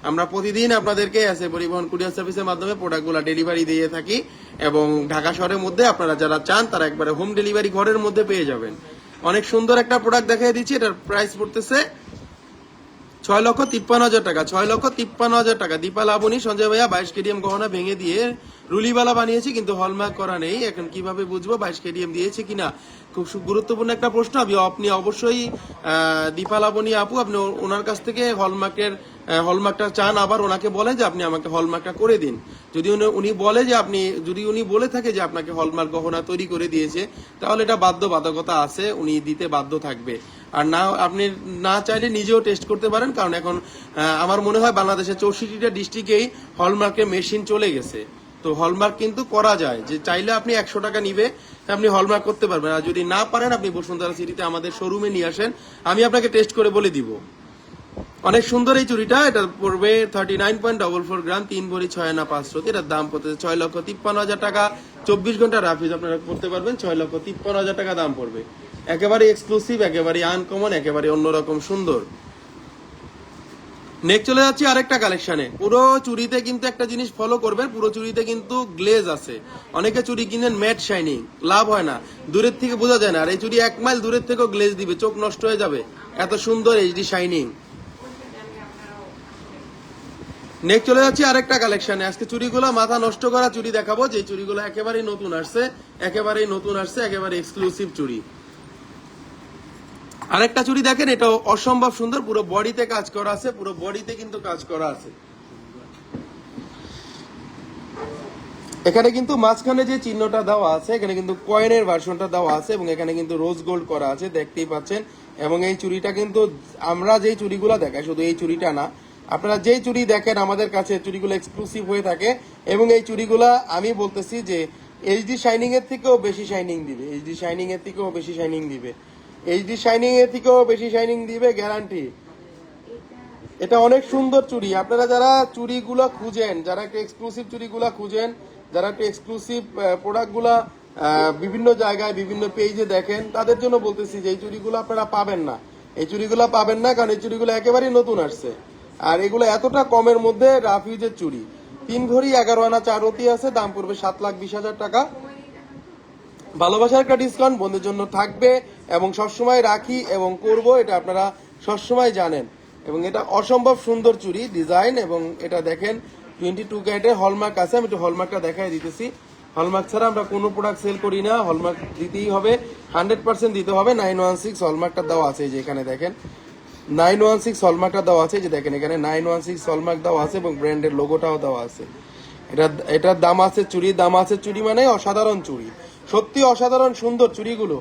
আমরা প্রতিদিন আপনাদেরকে এসএ পরিবহন কুরিয়ার সার্ভিসের মাধ্যমে প্রোডাক্টগুলো ডেলিভারি দিয়ে থাকি এবং ঢাকা শহরের মধ্যে আপনারা যারা চান তারা একবারে হোম ডেলিভারি ঘরের মধ্যে পেয়ে যাবেন। অনেক সুন্দর একটা প্রোডাক্ট দেখিয়ে দিচ্ছি, এটার প্রাইস পড়তেছে 6,53,000 টাকা। 6,53,000 টাকা। দীপা লাবণী সঞ্জয় ভাইয়া 22 কেডিএম গহনা ভেঙে দিয়ে রুলিবালা বানিয়েছি, কিন্তু হলমার্ক করা নেই। এখন কিভাবে বুঝবো 22 কেডিএম দিয়েছে কিনা? খুব গুরুত্বপূর্ণ একটা প্রশ্ন। আপনি অবশ্যই দীপা লাবণী আপু, আপনি ওনার কাছ থেকে হলমার্কটা চান, আবার ওনাকে বলেন যে আপনি আমাকে হলমার্কটা করে দিন। যদি উনি বলে যে যদি উনি বলে থাকে যে আপনাকে হলমার্ক গহনা তৈরি করে দিয়েছে, তাহলে এটা বাধ্যবাধকতা আছে, উনি দিতে বাধ্য থাকবে। আর না, আপনি না চাইলে নিজেও টেস্ট করতে পারেন, কারণ এখন আমার মনে হয় বাংলাদেশের 64টা ডিস্ট্রিক্টেই হলমার্কের মেশিন চলে গেছে। তো হলমার্ক কিন্তু করা যায়, যে চাইলে আপনি 100 টাকা নিবে, আপনি হলমার্ক করতে পারবেন। আর যদি না পারেন, আপনি বসুন্ধরা সিটিতে আমাদের শোরুমে নিয়ে আসেন, আমি আপনাকে টেস্ট করে বলে দিব। অনেক সুন্দর এই চুড়িটা, এটা পড়বে 39.44 গ্রাম, 3 ভরি 6 আনা 500। এটার দাম পড়তে 6,53,000 টাকা। 24 ঘন্টা রাফিজ আপনারা করতে পারবেন, 6,53,000 টাকা দাম পড়বে। একেবারে এক্সক্লুসিভ, একেবারে আনকমন, একেবারে অন্যরকম সুন্দর। নেক্সট চলে যাচ্ছি আরেকটা কালেকশনে। পুরো চুড়িতে কিন্তু একটা জিনিস ফলো করবেন, পুরো চুড়িতে কিন্তু গ্লেজ আছে। অনেকে চুড়ি কিনেন ম্যাট শাইনিং, লাভ হয় না, দূরের থেকে বোঝা যায় না। আর এই চুড়ি 1 মাইল দূরের থেকেও গ্লেজ দিবে, চোখ নষ্ট হয়ে যাবে, এত সুন্দর এইচডি শাইনিং। নেক্সট চলে যাচ্ছি আরেকটা কালেকশনে। আজকে চুড়িগুলো মাথা নষ্ট করা চুড়ি দেখাবো, যে চুড়িগুলো একেবারেই নতুন আসছে, একেবারে এক্সক্লুসিভ চুড়ি। আরেকটা চুড়ি দেখেন, এটা অসম্ভব সুন্দর, পুরো বডিতে কাজ করা আছে, পুরো বডিতে কিন্তু কাজ করা আছে। এখানে কিন্তু মাঝখানে যে চিহ্নটা দেওয়া আছে, এখানে কিন্তু কয়েনের ভার্সনটা দেওয়া আছে, এবং এখানে কিন্তু রোজ গোল্ড করা আছে, দেখতেই পাচ্ছেন। এবং এই চুড়িটা কিন্তু আমরা যেই চুড়িগুলো দেখাই, শুধু এই চুড়িটা না, আপনারা যেই চুড়ি দেখেন আমাদের কাছে চুড়িগুলো এক্সক্লুসিভ হয়ে থাকে। এবং এই চুড়িগুলা আমি বলতেছি যে এইচডি শাইনিং এর থেকেও বেশি শাইনিং দিবে, এইচডি শাইনিং এর থেকেও বেশি শাইনিং দিবে, এইচডি শাইনিং এর থেকেও বেশি শাইনিং দিবে, গ্যারান্টি। এটা অনেক সুন্দর চুড়ি। আপনারা যারা চুড়িগুলো খুঁজেন, যারা একটু এক্সক্লুসিভ চুড়িগুলো খুঁজেন, যারা একটু এক্সক্লুসিভ প্রোডাক্টগুলা বিভিন্ন জায়গায় বিভিন্ন পেজে দেখেন, তাদের জন্য বলতেছি যে এই চুড়িগুলো আপনারা পাবেন না, এই চুড়িগুলো পাবেন না, কারণ এই চুড়িগুলো একেবারেই নতুন আসছে। আর এগুলো এতটা কমের মধ্যে রাফিউজের চুড়ি, 3 ভরি 11 আনা 4 রতি আছে, দাম পড়বে 7,20,000 টাকা। ভালোবাসার একটা ডিসকাউন্ট বন্ধুদের জন্য থাকবে, এবং সবসময় রাখি এবং করব, এটা আপনারা সবসময় জানেন। এবং এটা অসম্ভব সুন্দর চুড়ি ডিজাইন, এবং এটা দেখেন 22 ক্যারেটের হলমার্ক আছে। আমি একটু হলমার্কটা দেখাই দিতেছি। হলমার্ক ছাড়া আমরা কোনো প্রোডাক্ট সেল করি না, হলমার্ক দিতেই হবে, 100% দিতে হবে। 916 হলমার্কটা দেওয়া আছে, এই যে এখানে দেখেন 916 হলমার্কটা দেওয়া আছে, যে দেখেন এখানে 916 হলমার্ক দেওয়া আছে, এবং ব্র্যান্ডের লোগোটাও দেওয়া আছে। এটার দাম আছে, চুড়ির দাম আছে। চুড়ি মানে অসাধারণ চুড়ি, সত্যি অসাধারণ সুন্দর চুড়িগুলো।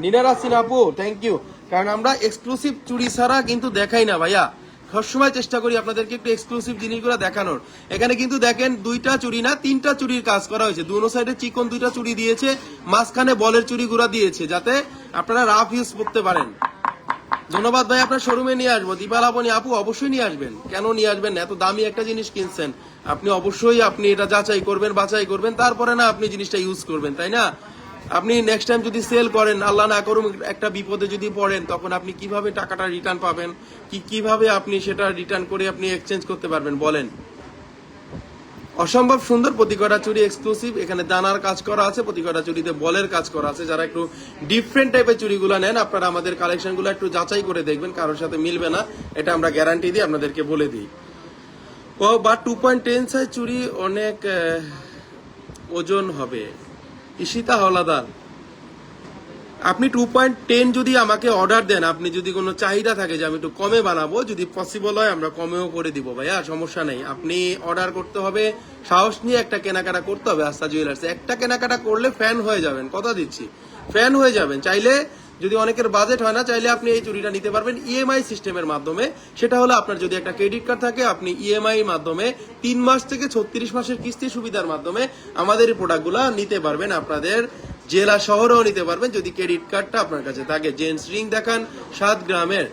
নিনার আসিন আপু, থ্যাংক ইউ। কারণ আমরা এক্সক্লুসিভ চুড়ি ছাড়া কিন্তু দেখাই না ভাইয়া, সবসময় চেষ্টা করি আপনাদেরকে একটু এক্সক্লুসিভ জিনিসগুলো দেখানোর। এখানে কিন্তু দেখেন 2টা চুড়ি না 3টা চুড়ির কাজ করা হয়েছে, দুনো সাইডে চিকন 2টা চুড়ি দিয়েছে, মাঝখানে বলের চুড়িগুলো দিয়েছে, যাতে আপনারা রাফ ইউজ করতে পারেন। ধন্যবাদ ভাই, আপনার শোরুমে নিয়ে আসবো। দীপা লাবণী আপু, অবশ্যই নিয়ে আসবেন, কেন নিয়ে আসবেন না? এত দামি একটা জিনিস কিনছেন, আপনি অবশ্যই আপনি এটা যাচাই করবেন, বাছাই করবেন, তারপরে না আপনি জিনিসটা ইউজ করবেন, তাই না? আপনি নেক্সট টাইম যদি সেল করেন, আল্লাহ না করুন একটা বিপদে যদি পড়েন, তখন আপনি কিভাবে টাকাটা রিটার্ন পাবেন, কিভাবে আপনি সেটা রিটার্ন করে আপনি এক্সচেঞ্জ করতে পারবেন বলেন? অসম্ভব সুন্দর প্রতিকটা চুড়ি এক্সক্লুসিভ, এখানে দানার কাজ করা আছে, প্রতিকটা চুড়িতে বলের কাজ করা আছে। যারা একটু ডিফারেন্ট টাইপের চুড়িগুলো নেন, আপনারা আমাদের কালেকশনগুলো একটু যাচাই করে দেখবেন, কারোর সাথে মিলবে না, এটা আমরা গ্যারান্টি দিই, আপনাদেরকে বলে দিই। ও বা 2.10 সাইজ চুড়ি অনেক ওজন হবে। ঈশিতা হলাদার, আপনি 2.10 যদি আমাকে অর্ডার দেন, আপনি যদি কোনো চাহিদা থাকে যে আমি একটু কমে বানাবো, যদি পসিবল হয় আমরা কমেও করে দিব ভাইয়া, সমস্যা নেই। আপনি অর্ডার করতে হবে, সাহস নিয়ে একটা কেনাকাটা করতে হবে আস্থা জুয়েলার্সে। একটা কেনাকাটা করলে ফ্যান হয়ে যাবেন, কথা দিচ্ছি, ফ্যান হয়ে যাবেন। চাইলে, যদি অনেকের বাজেট হয় না, চাইলে আপনি এই চুড়িটা নিতে পারবেন ইএমআই সিস্টেমের মাধ্যমে। সেটা হলো আপনার যদি একটা ক্রেডিট কার্ড থাকে, আপনি ইএমআই মাধ্যমে 3 মাস থেকে 36 মাসের কিস্তি সুবিধার মাধ্যমে আমাদের এই প্রোডাক্টগুলো নিতে পারবেন, আপনাদের জেলা শহরেও নিতে পারবেন, যদি ক্রেডিট কার্ডটা আপনার কাছে থাকে। জেন্টস রিং দেখান 7 গ্রামের।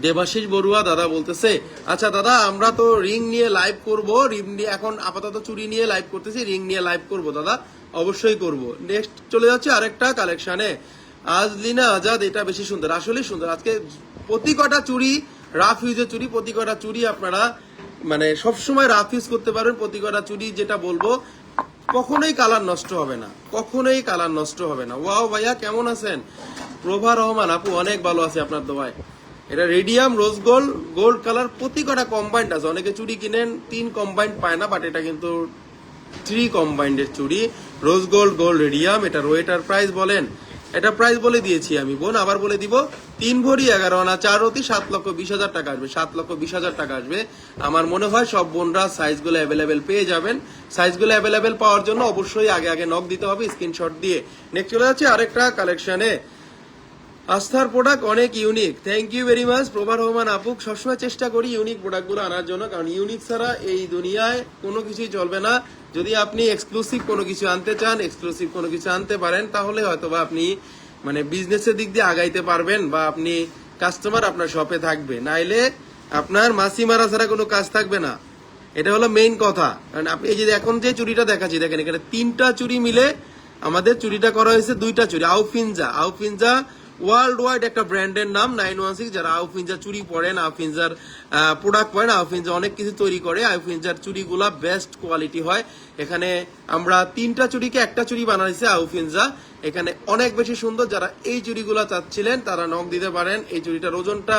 দেবাশিস বড়ুয়া দাদা বলতেছে, আচ্ছা দাদা, আমরা তো রিং নিয়ে লাইভ করব, রিং নিয়ে এখন আপাতত চুড়ি নিয়ে লাইভ করতেছি, রিং নিয়ে লাইভ করব দাদা, অবশ্যই করব। নেক্সট চলে যাচ্ছে আরেকটা কালেকশনে, আজলিনা আজাদ, এটা বেশি সুন্দর, আসলেই সুন্দর। আজকে প্রতি কটা চুড়ি রাফ ইউজের চুড়ি, প্রতি কটা চুড়ি আপনারা মানে সবসময় রাফ ইউজ করতে পারবেন। প্রতি কটা চুড়ি যেটা বলবো কখনোই কালার নষ্ট হবে না, কখনোই কালার নষ্ট হবে না। ওয়াও ভাইয়া কেমন আছেন? প্রভা রহমান আপু অনেক ভালো আছে আপনার দোয়ায়। এটা radium rose gold gold colour, প্রতি কটা কম্বাইন্ড আছে। অনেকে চুড়ি কিনেন 3 কম্বাইন্ড পায় না, বাট এটা কিন্তু 3 কম্বাইন্ডের চুড়ি, রোজ গোল্ড গোল্ড রেডিয়াম। এটা ওয়েটার প্রাইস বলেন, এটা প্রাইস বলে দিয়েছি আমি বোন, আবার বলে দিব। 3 ভরি 11 আনা 4 রতি 7,20,000 টাকা আসবে, 7,20,000 টাকা আসবে। আমার মনে হয় সব বোনরা সাইজগুলো অ্যাভেলেবেল পেয়ে যাবেন। সাইজগুলো অ্যাভেলেবেল পাওয়ার জন্য অবশ্যই আগে আগে নক দিতে হবে, স্ক্রিনশট দিয়ে। নেক্সট চলে যাচ্ছে আরেকটা কালেকশনে। আস্থার প্রোডাক্ট অনেক unique, thank you very much Prova Rahman আপু। সবসময় চেষ্টা করি ইউনিক প্রোডাক্টগুলো আনার জন্য, কারণ ইউনিক ছাড়া এই দুনিয়ায় কোনো কিছুই চলবে না। যদি আপনি এক্সক্লুসিভ কোনো কিছু আনতে চান, এক্সক্লুসিভ কোনো কিছু আনতে পারেন, তাহলে হয়তোবা আপনি মানে বিজনেসের দিক দিয়ে আগাইতে পারবেন, বা আপনি কাস্টমার আপনার শপে থাকবে, নাইলে আপনার মাসি মারা ছাড়া কোনো কাজ থাকবে না। এটা হলো মেইন কথা। কারণ আপনি এই যে এখন যে চুড়িটা দেখাচ্ছি, দেখেন এখানে 3টা চুড়ি মিলে আমাদের চুড়িটা করা হয়েছে 2টা চুড়ি। আউফিনজা, আউফিনজা ওয়ার্ল্ড ওয়াইড একটা ব্র্যান্ডের নাম। 916 যারা আউফিনজা চুড়ি পরেন, আউফিনজার প্রোডাক্ট পরেন, আউফিনজা অনেক কিছু তৈরি করে। আউফিনজার চুড়িগুলা বেস্ট কোয়ালিটি হয়। এখানে আমরা 3টা চুড়িকে একটা চুড়ি বানাইছে আউফিনজা। এখানে অনেক বেশি সুন্দর। যারা এই চুড়িগুলা চাচ্ছিলেন তারা নক দিতে পারেন। এই চুড়িটার ওজনটা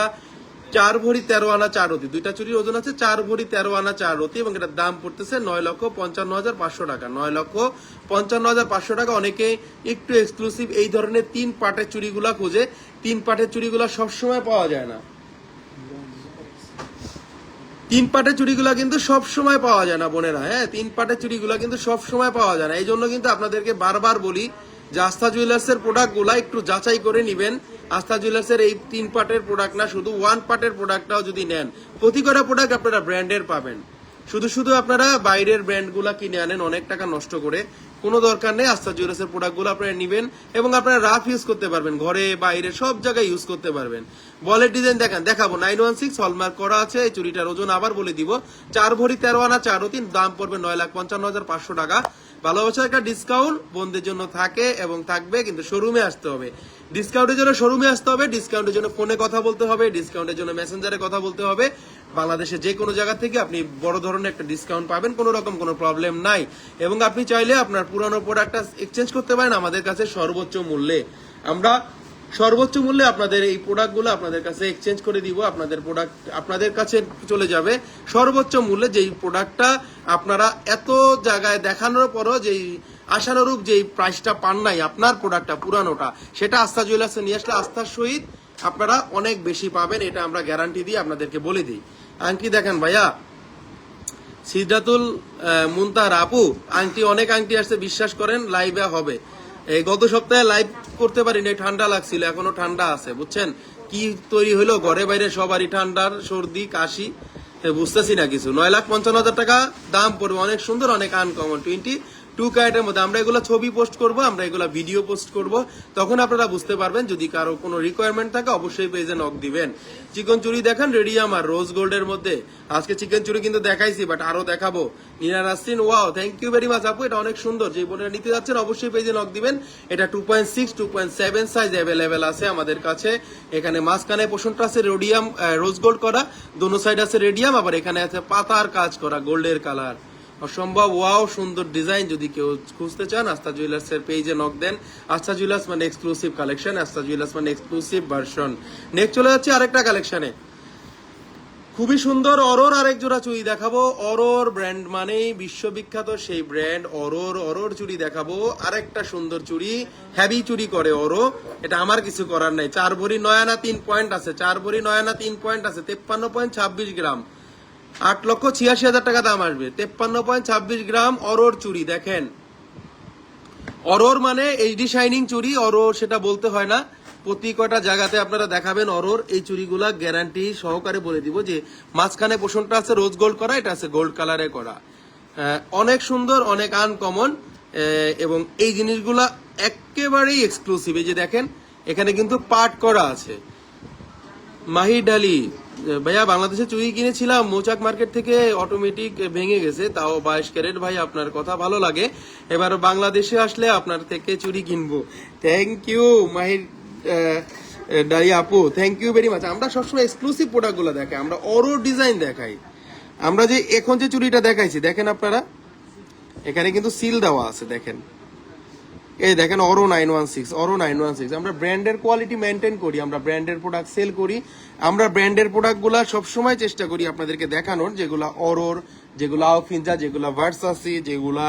4 ভরি 13 আনা 4 রতি। 2টা চুরির ওজন আছে 4 ভরি 13 আনা 4 রতি, এবং এটার দাম পড়তেছে 9,55,500 টাকা। 9,55,500 টাকা। অনেকে একটু এক্সক্লুসিভ এই ধরনের 3 পাটের চুড়িগুলা খুঁজে। 3 পাটের চুড়িগুলা সবসময় পাওয়া যায় না। 3 পাটের চুড়িগুলা কিন্তু সব সময় পাওয়া যায় না বোনেরা। হ্যাঁ, 3 পাটের চুড়িগুলা কিন্তু সব সময় পাওয়া যায় না। এই জন্য কিন্তু আপনাদেরকে বারবার বলি যে আস্থা জুয়েলার্স এর প্রোডাক্ট গুলা একটু যাচাই করে নিবেন। আস্থা জুয়েলার্স এর এই 3 পার্টের প্রোডাক্ট না, শুধু 1 পার্টের প্রোডাক্টটাও যদি নেন, প্রতি কটা প্রোডাক্ট আপনারা ব্র্যান্ডের পাবেন। শুধু শুধু আপনারা বাইরের ব্র্যান্ড গুলা কিনে আনেন অনেক টাকা নষ্ট করে, কোনো দরকার নেই। আস্থা জুয়েলার্স এর প্রোডাক্ট গুলো আপনারা নিবেন, এবং আপনারা রাফ ইউজ করতে পারবেন, ঘরে বাইরে সব জায়গায় ইউজ করতে পারবেন। বলের ডিজাইন দেখেন, দেখাবো 916 হলমার্ক করা আছে। এই চুড়িটার ওজন আবার বলে দিব 4 ভরি 13 আনা 4 রতি, দাম পড়বে 9,55,500 টাকা। ভালোবাসার একটা ডিসকাউন্ট বোনদের জন্য থাকে এবং থাকবে, কিন্তু শোরুমে আসতে হবে। ডিসকাউন্টের জন্য শোরুমে আসতে হবে, ডিসকাউন্টের জন্য ফোনে কথা বলতে হবে, ডিসকাউন্টের জন্য মেসেঞ্জারে কথা বলতে হবে। বাংলাদেশে যে কোনো জায়গা থেকে আপনি বড় ধরনের একটা ডিসকাউন্ট পাবেন, কোনো রকম কোনো প্রবলেম নাই। এবং আপনি চাইলে আপনার পুরানো প্রোডাক্টটা এক্সচেঞ্জ করতে পারেন আমাদের কাছে সর্বোচ্চ মূল্যে। আমরা সর্বোচ্চ মূল্যে আপনাদের এই প্রোডাক্টগুলো আপনাদের কাছে এক্সচেঞ্জ করে দিব। আপনাদের প্রোডাক্ট আপনাদের কাছে চলে যাবে সর্বোচ্চ মূল্যে। যেই প্রোডাক্টটা আপনারা এত জায়গায় দেখানোর পরও যেই আশানুরূপ যেই প্রাইসটা পান নাই আপনার প্রোডাক্টটা পুরানোটা, সেটা আস্থা জুয়েলার্সে নিয়ে আসলে আস্থার সহিত আপনারা অনেক বেশি পাবেন। এটা আমরা গ্যারান্টি দিয়ে আপনাদেরকে বলে দিই। আংটি দেখেন ভাইয়া, সিদ্ধাতুল মুনতাহার আপু, আংটি অনেক আংটি আসছে, বিশ্বাস করেন লাইভে হবে। এই গত সপ্তাহে লাইভ করতে পারিনি, ঠান্ডা লাগছিল, এখনো ঠান্ডা আছে বুঝছেন। কি তৈরি হলো, ঘরে বাইরে সবারই ঠান্ডার সর্দি কাশি, বুঝতেছি না কিছু। 9,55,000 টাকা দাম পড়বে, অনেক সুন্দর, অনেক আনকমন। 22 ক্যারেটের মধ্যে আমরা এগুলো ছবি পোস্ট করব, আমরা এগুলো ভিডিও পোস্ট করব, তখন আপনারা বুঝতে পারবেন। যদি কারো কোনো রিকোয়ারমেন্ট থাকে অবশ্যই পেজে নক দিবেন। চিকন চুড়ি দেখেন রেডিয়াম আর রোজ গোল্ডের মধ্যে। আজকে চিকেন চুড়ি কিন্তু দেখাইছি, বাট আরো দেখাবো। Nina Nasrin, wow thank you very much আপু, এটা অনেক সুন্দর। যে বোনেরা নিতে যাচ্ছেন অবশ্যই পেজে নক দিবেন। এটা 2.6 2.7 সাইজ অ্যাভেলেবেল আছে আমাদের কাছে। এখানে মাঝখানে পোষণটা আছে রেডিয়াম রোজ গোল্ড করা, দোনো সাইড আছে রেডিয়াম, আবার এখানে আছে পাতার কাজ করা গোল্ডের কালার, অসম্ভব ওয়াও সুন্দর ডিজাইন। যদি কেউ খুঁজতে চান আস্থা জুয়েলার্স এর পেজে নক দেন। আস্থা জুয়েলার্স মানে এক্সক্লুসিভ কালেকশন, আস্থা জুয়েলার্স মানে এক্সক্লুসিভ ভার্সন। নেক্সট চলে যাচ্ছে আরেকটা কালেকশনে, খুবই সুন্দর অরোর আরেক জোড়া চুড়ি দেখাবো। অরোর ব্র্যান্ড মানেই বিশ্ববিখ্যাত সেই ব্র্যান্ড অরোর। অরোর চুড়ি দেখাবো, আরেকটা সুন্দর চুড়ি, হ্যাভি চুড়ি করে অরো। এটা আমার কিছু করার নাই। 4 ভরি 9 আনা 3 পয়েন্ট আছে, 4 ভরি 9 আনা 3 পয়েন্ট আছে, 53.26 গ্রাম, 8,86,000 টাকা দাম আসবে। 53.26 গ্রাম অরোর চুড়ি দেখেন। অরোর মানে এইচডি শাইনিং চুড়ি, অরোর সেটা বলতে হয় না। প্রতি কটা জায়গাতে আপনারা দেখাবেন অরোর এই চুড়িগুলা, গ্যারান্টি সহকারে বলে দিব যে মাঝখানে পোষণটা আছে রোজ গোল্ড করা, এটা আছে গোল্ড কালারে করা। অনেক সুন্দর, অনেক আনকমন, এবং এই জিনিসগুলা একেবারেই এক্সক্লুসিভ। এই যে দেখেন এখানে কিন্তু পাট করা আছে। মাহি ডালি ভাইয়া, বাংলাদেশে চুড়ি কিনেছিলাম মৌচাক মার্কেট থেকে, অটোমেটিক ভেঙে গেছে, তাও 22 ক্যারেট। ভাই আপনার কথা ভালো লাগে, এবার বাংলাদেশে আসলে আপনার থেকে চুড়ি কিনবো। থ্যাংক ইউ মাহির ডালিয়া আপু থ্যাংক ইউ ভেরি মাচ। আমরা সবসময় এক্সক্লুসিভ প্রোডাক্ট গুলো দেখাই, আমরা অরো ডিজাইন দেখাই। আমরা যে এখন যে চুড়িটা দেখাইছি দেখেন আপনারা, এখানে কিন্তু সিল দেওয়া আছে দেখেন, এই দেখেন অরো 916, অরো 916। আমরা ব্র্যান্ডের কোয়ালিটি মেনটেন করি, আমরা ব্র্যান্ডের প্রোডাক্ট সেল করি। আমরা ব্র্যান্ডের প্রোডাক্টগুলো সবসময় চেষ্টা করি আপনাদেরকে দেখানোর, যেগুলা অরোর, যেগুলা আউফিনজা, যেগুলা ভার্সাসি, যেগুলা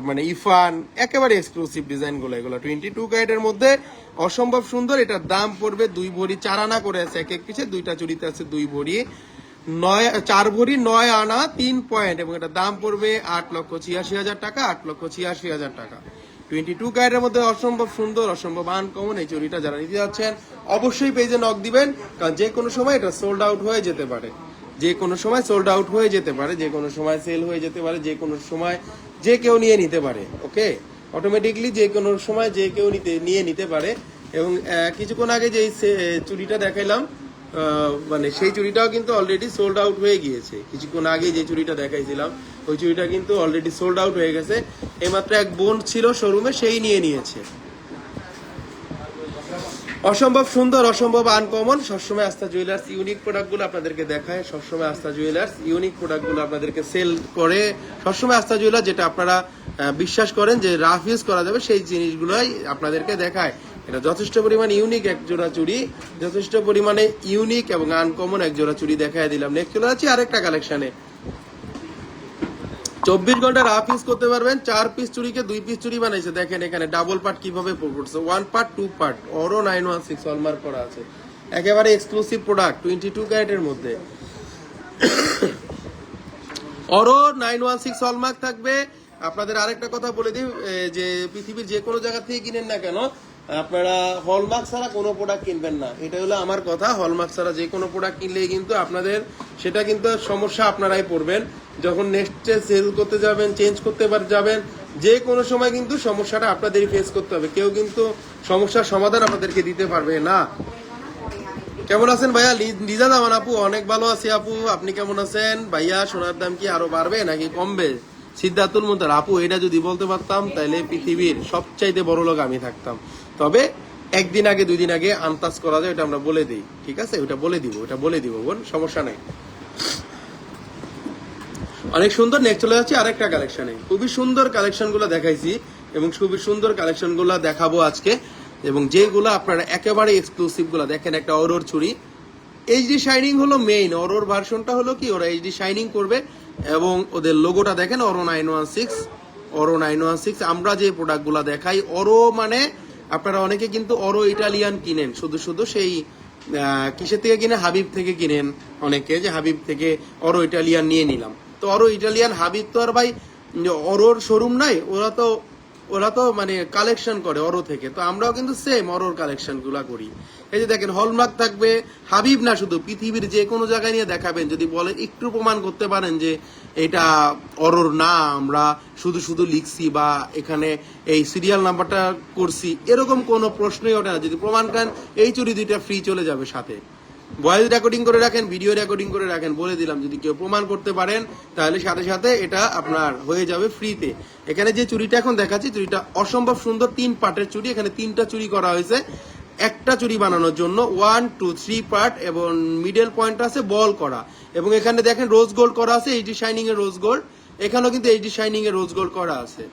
মানে ইফান, একেবারে এক্সক্লুসিভ ডিজাইনগুলো এগুলো 22 ক্যারেটের মধ্যে অসম্ভব সুন্দর। এটার দাম পড়বে 2 ভরি 4 আনা করে আছে এক এক পিছে, দুইটা চুড়িতে আছে 2 ভরি 4 ভরি 9 আনা 3 পয়েন্ট, এবং এটার দাম পড়বে 8,86,000 টাকা, 8,86,000 টাকা। 22 ক্যারেটের মধ্যে অসম্ভব সুন্দর, অসম্ভব আনকমন এই চুড়িটা যারা নিতে যাচ্ছেন অবশ্যই পেজে নক দিবেন, কারণ যে কোনো সময় এটা সোল্ড আউট হয়ে যেতে পারে, যে কোনো সময় সোল্ড আউট হয়ে যেতে পারে, যে কোনো সময় সেল হয়ে যেতে পারে, যে কোনো সময় যে কেউ নিয়ে নিতে পারে। ওকে, অটোমেটিকলি যে কোনো সময় যে কেউ নিয়ে নিতে পারে। এবং কিছুক্ষণ আগে যে চুড়িটা দেখাইলাম, মানে সেই চুড়িটাও কিন্তু অলরেডি সোল্ড আউট হয়ে গিয়েছে। কিছুক্ষণ আগে যে চুড়িটা দেখাইছিলাম ওই চুড়িটা কিন্তু অলরেডি সোল্ড আউট হয়ে গেছে। এইমাত্র এক বোন ছিল শোরুমে, সেই নিয়ে নিয়েছে। অসম্ভব সুন্দর, অসম্ভব আনকমন। সবসময় আস্থা জুয়েলার্স ইউনিক প্রোডাক্টগুলো আপনাদেরকে দেখায়, সবসময় আস্থা জুয়েলার্স ইউনিক প্রোডাক্টগুলো আপনাদেরকে সেল করে। সবসময় আস্থা জুয়েলার্স যেটা আপনারা বিশ্বাস করেন যে রাফ ইউজ করা যাবে, সেই জিনিসগুলোই আপনাদেরকে দেখায়। এটা যথেষ্ট পরিমাণে ইউনিক এক জোড়া চুড়ি, যথেষ্ট পরিমাণে ইউনিক এবং আনকমন এক জোড়া চুড়ি দেখায় দিলাম। নেক্সট চলে যাচ্ছি আরেকটা কালেকশনে। 24 ঘন্টা রাফ ইউজ করতে পারবেন। 4 পিস চুড়িকে 2 পিস চুড়ি বানাইছে, দেখেন এখানে ডাবল পার্ট কিভাবে পড়ছে, 1 পার্ট 2 পার্ট, অরো 916 হলমার্ক করা আছে। একেবারে এক্সক্লুসিভ প্রোডাক্ট 22 ক্যারেটের মধ্যে অরো 916 হলমার্ক থাকবে। আপনাদের আরেকটা কথা বলে দিই, যে পৃথিবীর যে কোনো জায়গা থেকে কিনেন না কেন, আপনারা হলমার্ক ছাড়া কোনো প্রোডাক্ট কিনবেন না। এটা হলো আমার কথা, হলমার্ক ছাড়া যে কোনো প্রোডাক্ট কিনলেই কিন্তু আপনাদের সেটা কিন্তু সমস্যা আপনারাই পড়বেন। যখন নেক্সটে সেল করতে যাবেন, চেঞ্জ করতে যাবেন, যে কোনো সময় কিন্তু সমস্যাটা আপনাদেরই ফেস করতে হবে। কেউ কিন্তু সমস্যার সমাধান আপনাদেরকে দিতে পারবে না। কেমন আছেন ভাইয়া? লিজা জামান আপু, অনেক ভালো আছি আপু, আপনি কেমন আছেন ভাইয়া? সোনার দাম কি আরো বাড়বে নাকি কমবে? সিদ্ধার্থুল মুন্তার আপু, এটা যদি বলতে পারতাম তাহলে পৃথিবীর সবচাইতে বড় লোক আমি থাকতাম। তবে একদিন আগে 2 দিন আগে আন্দাজ করা যায়, ওটা আমরা বলে দিই, ঠিক আছে? ওটা বলে দিব বোন, সমস্যা নাই। অনেক সুন্দর। নেক্সট চলে যাচ্ছে আরেকটা কালেকশনে। খুবই সুন্দর কালেকশন গুলো দেখাইছি এবং খুবই সুন্দর কালেকশন গুলো দেখাবো আজকে, এবং যেগুলো আপনারা একেবারে এক্সক্লুসিভ গুলো দেখেন। একটা অরোর চুড়ি, এইচডি শাইনিং হলো মেইন। অরোর ভার্সনটা হলো কি, ওরা এইচডি শাইনিং করবে, এবং ওদের লোগোটা দেখেন অরো 916, অরো 916। আমরা যে প্রোডাক্ট গুলা দেখাই অরো মানে, আপনারা অনেকে কিন্তু অরো ইটালিয়ান কিনেন, শুধু সেই কিসের থেকে কিনে, হাবিব থেকে কিনেন অনেকে, যে হাবিব থেকে অরো ইটালিয়ান নিয়ে নিলাম। তো অরো ইটালিয়ান, হাবিব তো আর ভাই অরোর শোরুম নাই, ওরা তো মানে কালেকশন করে অরো থেকে। তো আমরাও কিন্তু সেম অরোর কালেকশন গুলা করি। এই যে দেখেন হলমার্ক থাকবে, হাবিব না শুধু, পৃথিবীর যে কোনো জায়গায় নিয়ে দেখাবেন, যদি বলেন একটু প্রমাণ করতে পারেন যে এটা অরোর না, আমরা শুধু লিখছি বা এখানে এই সিরিয়াল নাম্বারটা করছি, এরকম কোনো প্রশ্নই ওঠে না। যদি প্রমাণ করেন, এই চুরি 2টা ফ্রি চলে যাবে সাথে। ভয়েস রেকর্ডিং করে রাখেন, ভিডিও রেকর্ডিং করে রাখেন, বলে দিলাম যদি কেউ প্রমাণ করতে পারেন তাহলে সাথে সাথে এটা আপনার হয়ে যাবে ফ্রিতে। এখানে যে চুড়িটা এখন দেখাচ্ছি, চুড়িটা অসম্ভব সুন্দর, 3 পার্টের চুড়ি। এখানে 3টা চুড়ি করা হয়েছে একটা চুড়ি বানানোর জন্য, 1 2 3 পার্ট, এবং মিডল পয়েন্ট আছে বল করা, এবং এখানে দেখেন রোজ গোল্ড করা আছে, এইচডি শাইনিং এর রোজ গোল্ড। এখানেও কিন্তু এইচডি শাইনিং এর রোজ গোল্ড করা আছে।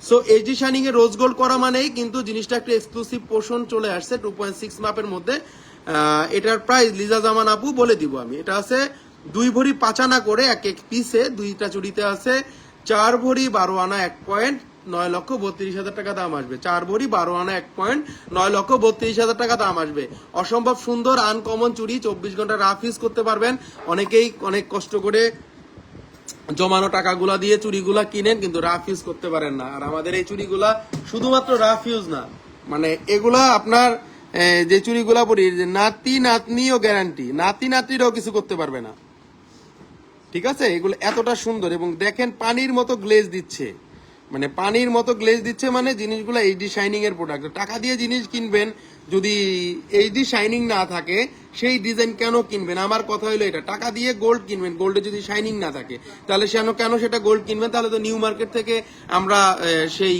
সো এইচডি শাইনিং এর রোজ গোল্ড করা মানেই কিন্তু জিনিসটা একটা এক্সক্লুসিভ পোর্শন চলে আসছে 2.6 মাপের মধ্যে। এটার প্রাইস লিজা জামান আপু বলে দিব আমি। এটা আছে 2 ভরি 5 আনা করে এক এক পিসে, 2টা চুড়িতে আছে 4 ভরি 12 আনা 1 পয়েন্ট 9,32,000 টাকা দাম আসবে। 4 ভরি 12 আনা 1 পয়েন্ট 9,32,000 টাকা দাম আসবে। অসম্ভব সুন্দর আনকমন চুড়ি, 24 ঘন্টা রাফ ইউজ করতে পারবেন। অনেকেই অনেক কষ্ট করে জমানো টাকাগুলা দিয়ে চুড়িগুলা কিনেন, কিন্তু রাফ ইউজ করতে পারেন না। আর আমাদের এই চুড়িগুলা শুধুমাত্র রাফ ইউজ না, মানে এগুলা আপনার যে চুড়িগুলা পরি, নাতি নাতনিও গ্যারান্টি, নাতি নাতনিরাও কিছু করতে পারবে না, ঠিক আছে? এগুলো এতটা সুন্দর, এবং দেখেন পানির মতো গ্লেজ দিচ্ছে, মানে পানির মতো গ্লেজ দিচ্ছে, মানে জিনিসগুলো এইচডি শাইনিং এর প্রোডাক্ট। টাকা দিয়ে জিনিস কিনবেন, যদি এইচডি শাইনিং না থাকে সেই ডিজাইন কেন কিনবেন? আমার কথা হলো এটা, টাকা দিয়ে গোল্ড কিনবেন, গোল্ডে যদি শাইনিং না থাকে তাহলে কেন সেটা গোল্ড কিনবেন? তাহলে তো নিউ মার্কেট থেকে আমরা সেই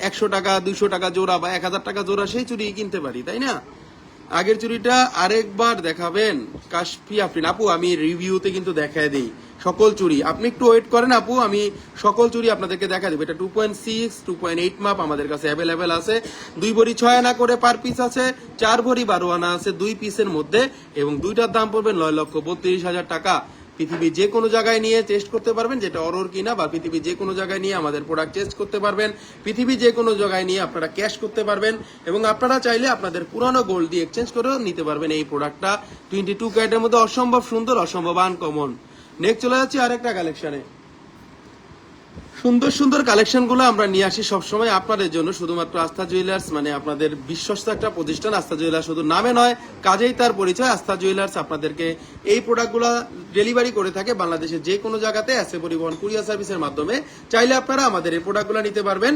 100 টাকা 200 টাকা জোড়া বা 1000 টাকা জোড়া সেই চুড়ি কিনতে পারি, তাই না? আগের চুড়িটা আরেকবার দেখাবেন কাশফি আফরিন আপু, আমি রিভিউতে কিন্তু দেখায় দিই সকল চুড়ি। আপনি একটু ওয়েট করেন আপু, আমি সকল চুড়ি আপনাদেরকে দেখা দেবো। এটা 2.6 2.8 মাপ আমাদের কাছে অ্যাভেলেবেল আছে। 2 ভরি 6 আনা করে পার পিস আছে, 4 ভরি 12 আনা আছে 2 পিসের মধ্যে, এবং দুইটার দাম পড়বে 9,32,000 টাকা। পৃথিবীর যে কোনো জায়গায় নিয়ে টেস্ট করতে পারবেন যেটা অরোর কিনা, বা পৃথিবীর যে কোনো জায়গায় নিয়ে আমাদের প্রোডাক্ট টেস্ট করতে পারবেন। পৃথিবীর যে কোনো জায়গায় নিয়ে আপনারা ক্যাশ করতে পারবেন, এবং আপনারা চাইলে আপনাদের পুরানো গোল্ড দিয়ে এক্সচেঞ্জ করেও নিতে পারবেন এই প্রোডাক্টটা। 22 ক্যারেটের মধ্যে অসম্ভব সুন্দর, অসম্ভব আনকমন। নেক্সট চলে যাচ্ছি আরেকটা কালেকশনে। সুন্দর সুন্দর কালেকশন গুলো আমরা নিয়ে আসি সবসময় আপনাদের জন্য, শুধুমাত্র আস্থা জুয়েলার্স মানে আপনাদের বিশ্বস্ত একটা প্রতিষ্ঠান। আস্থা জুয়েলার্স শুধু নামে নয়, কাজেই তার পরিচয়। আস্থা জুয়েলার্স আপনাদেরকে এই প্রোডাক্টগুলো ডেলিভারি করে থাকে বাংলাদেশের যে কোনো জায়গাতে এসএ পরিবহন কুরিয়ার সার্ভিসের মাধ্যমে। চাইলে আপনারা আমাদের এই প্রোডাক্টগুলো নিতে পারবেন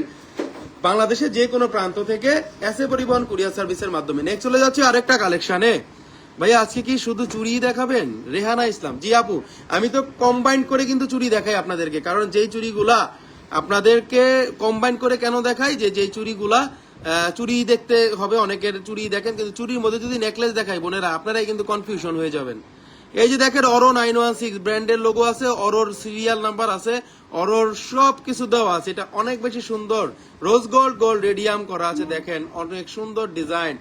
বাংলাদেশের যে কোনো প্রান্ত থেকে এসএ পরিবহন কুরিয়ার সার্ভিসের মাধ্যমে। নেক্সট চলে যাচ্ছে আরেকটা কালেকশনে। ভাইয়া আজকে কি শুধু চুড়ি দেখাবেন? রেহানা ইসলাম, জি আপু, আমি তো কম্বাইন করে কিন্তু চুড়ি দেখাই আপনাদেরকে, কারণ যেই চুড়িগুলা আপনাদেরকে কম্বাইন করে কেন দেখাই, যেই চুড়িগুলা চুড়ি দেখতে হবে, অনেকের চুড়ি দেখেন কিন্তু চুড়ির মধ্যে যদি নেকলেস দেখাই বোনেরা, আপনারাই কিন্তু কনফিউশন হয়ে যাবেন। এই যে দেখেন অরো 916 ব্র্যান্ডের লোগো আছে, অরোর সিরিয়াল নাম্বার আছে, অরোর সব কিছু দেওয়া আছে। এটা অনেক বেশি সুন্দর, রোজ গোল্ড গোল্ড রেডিয়াম করা আছে, দেখেন অনেক সুন্দর ডিজাইন,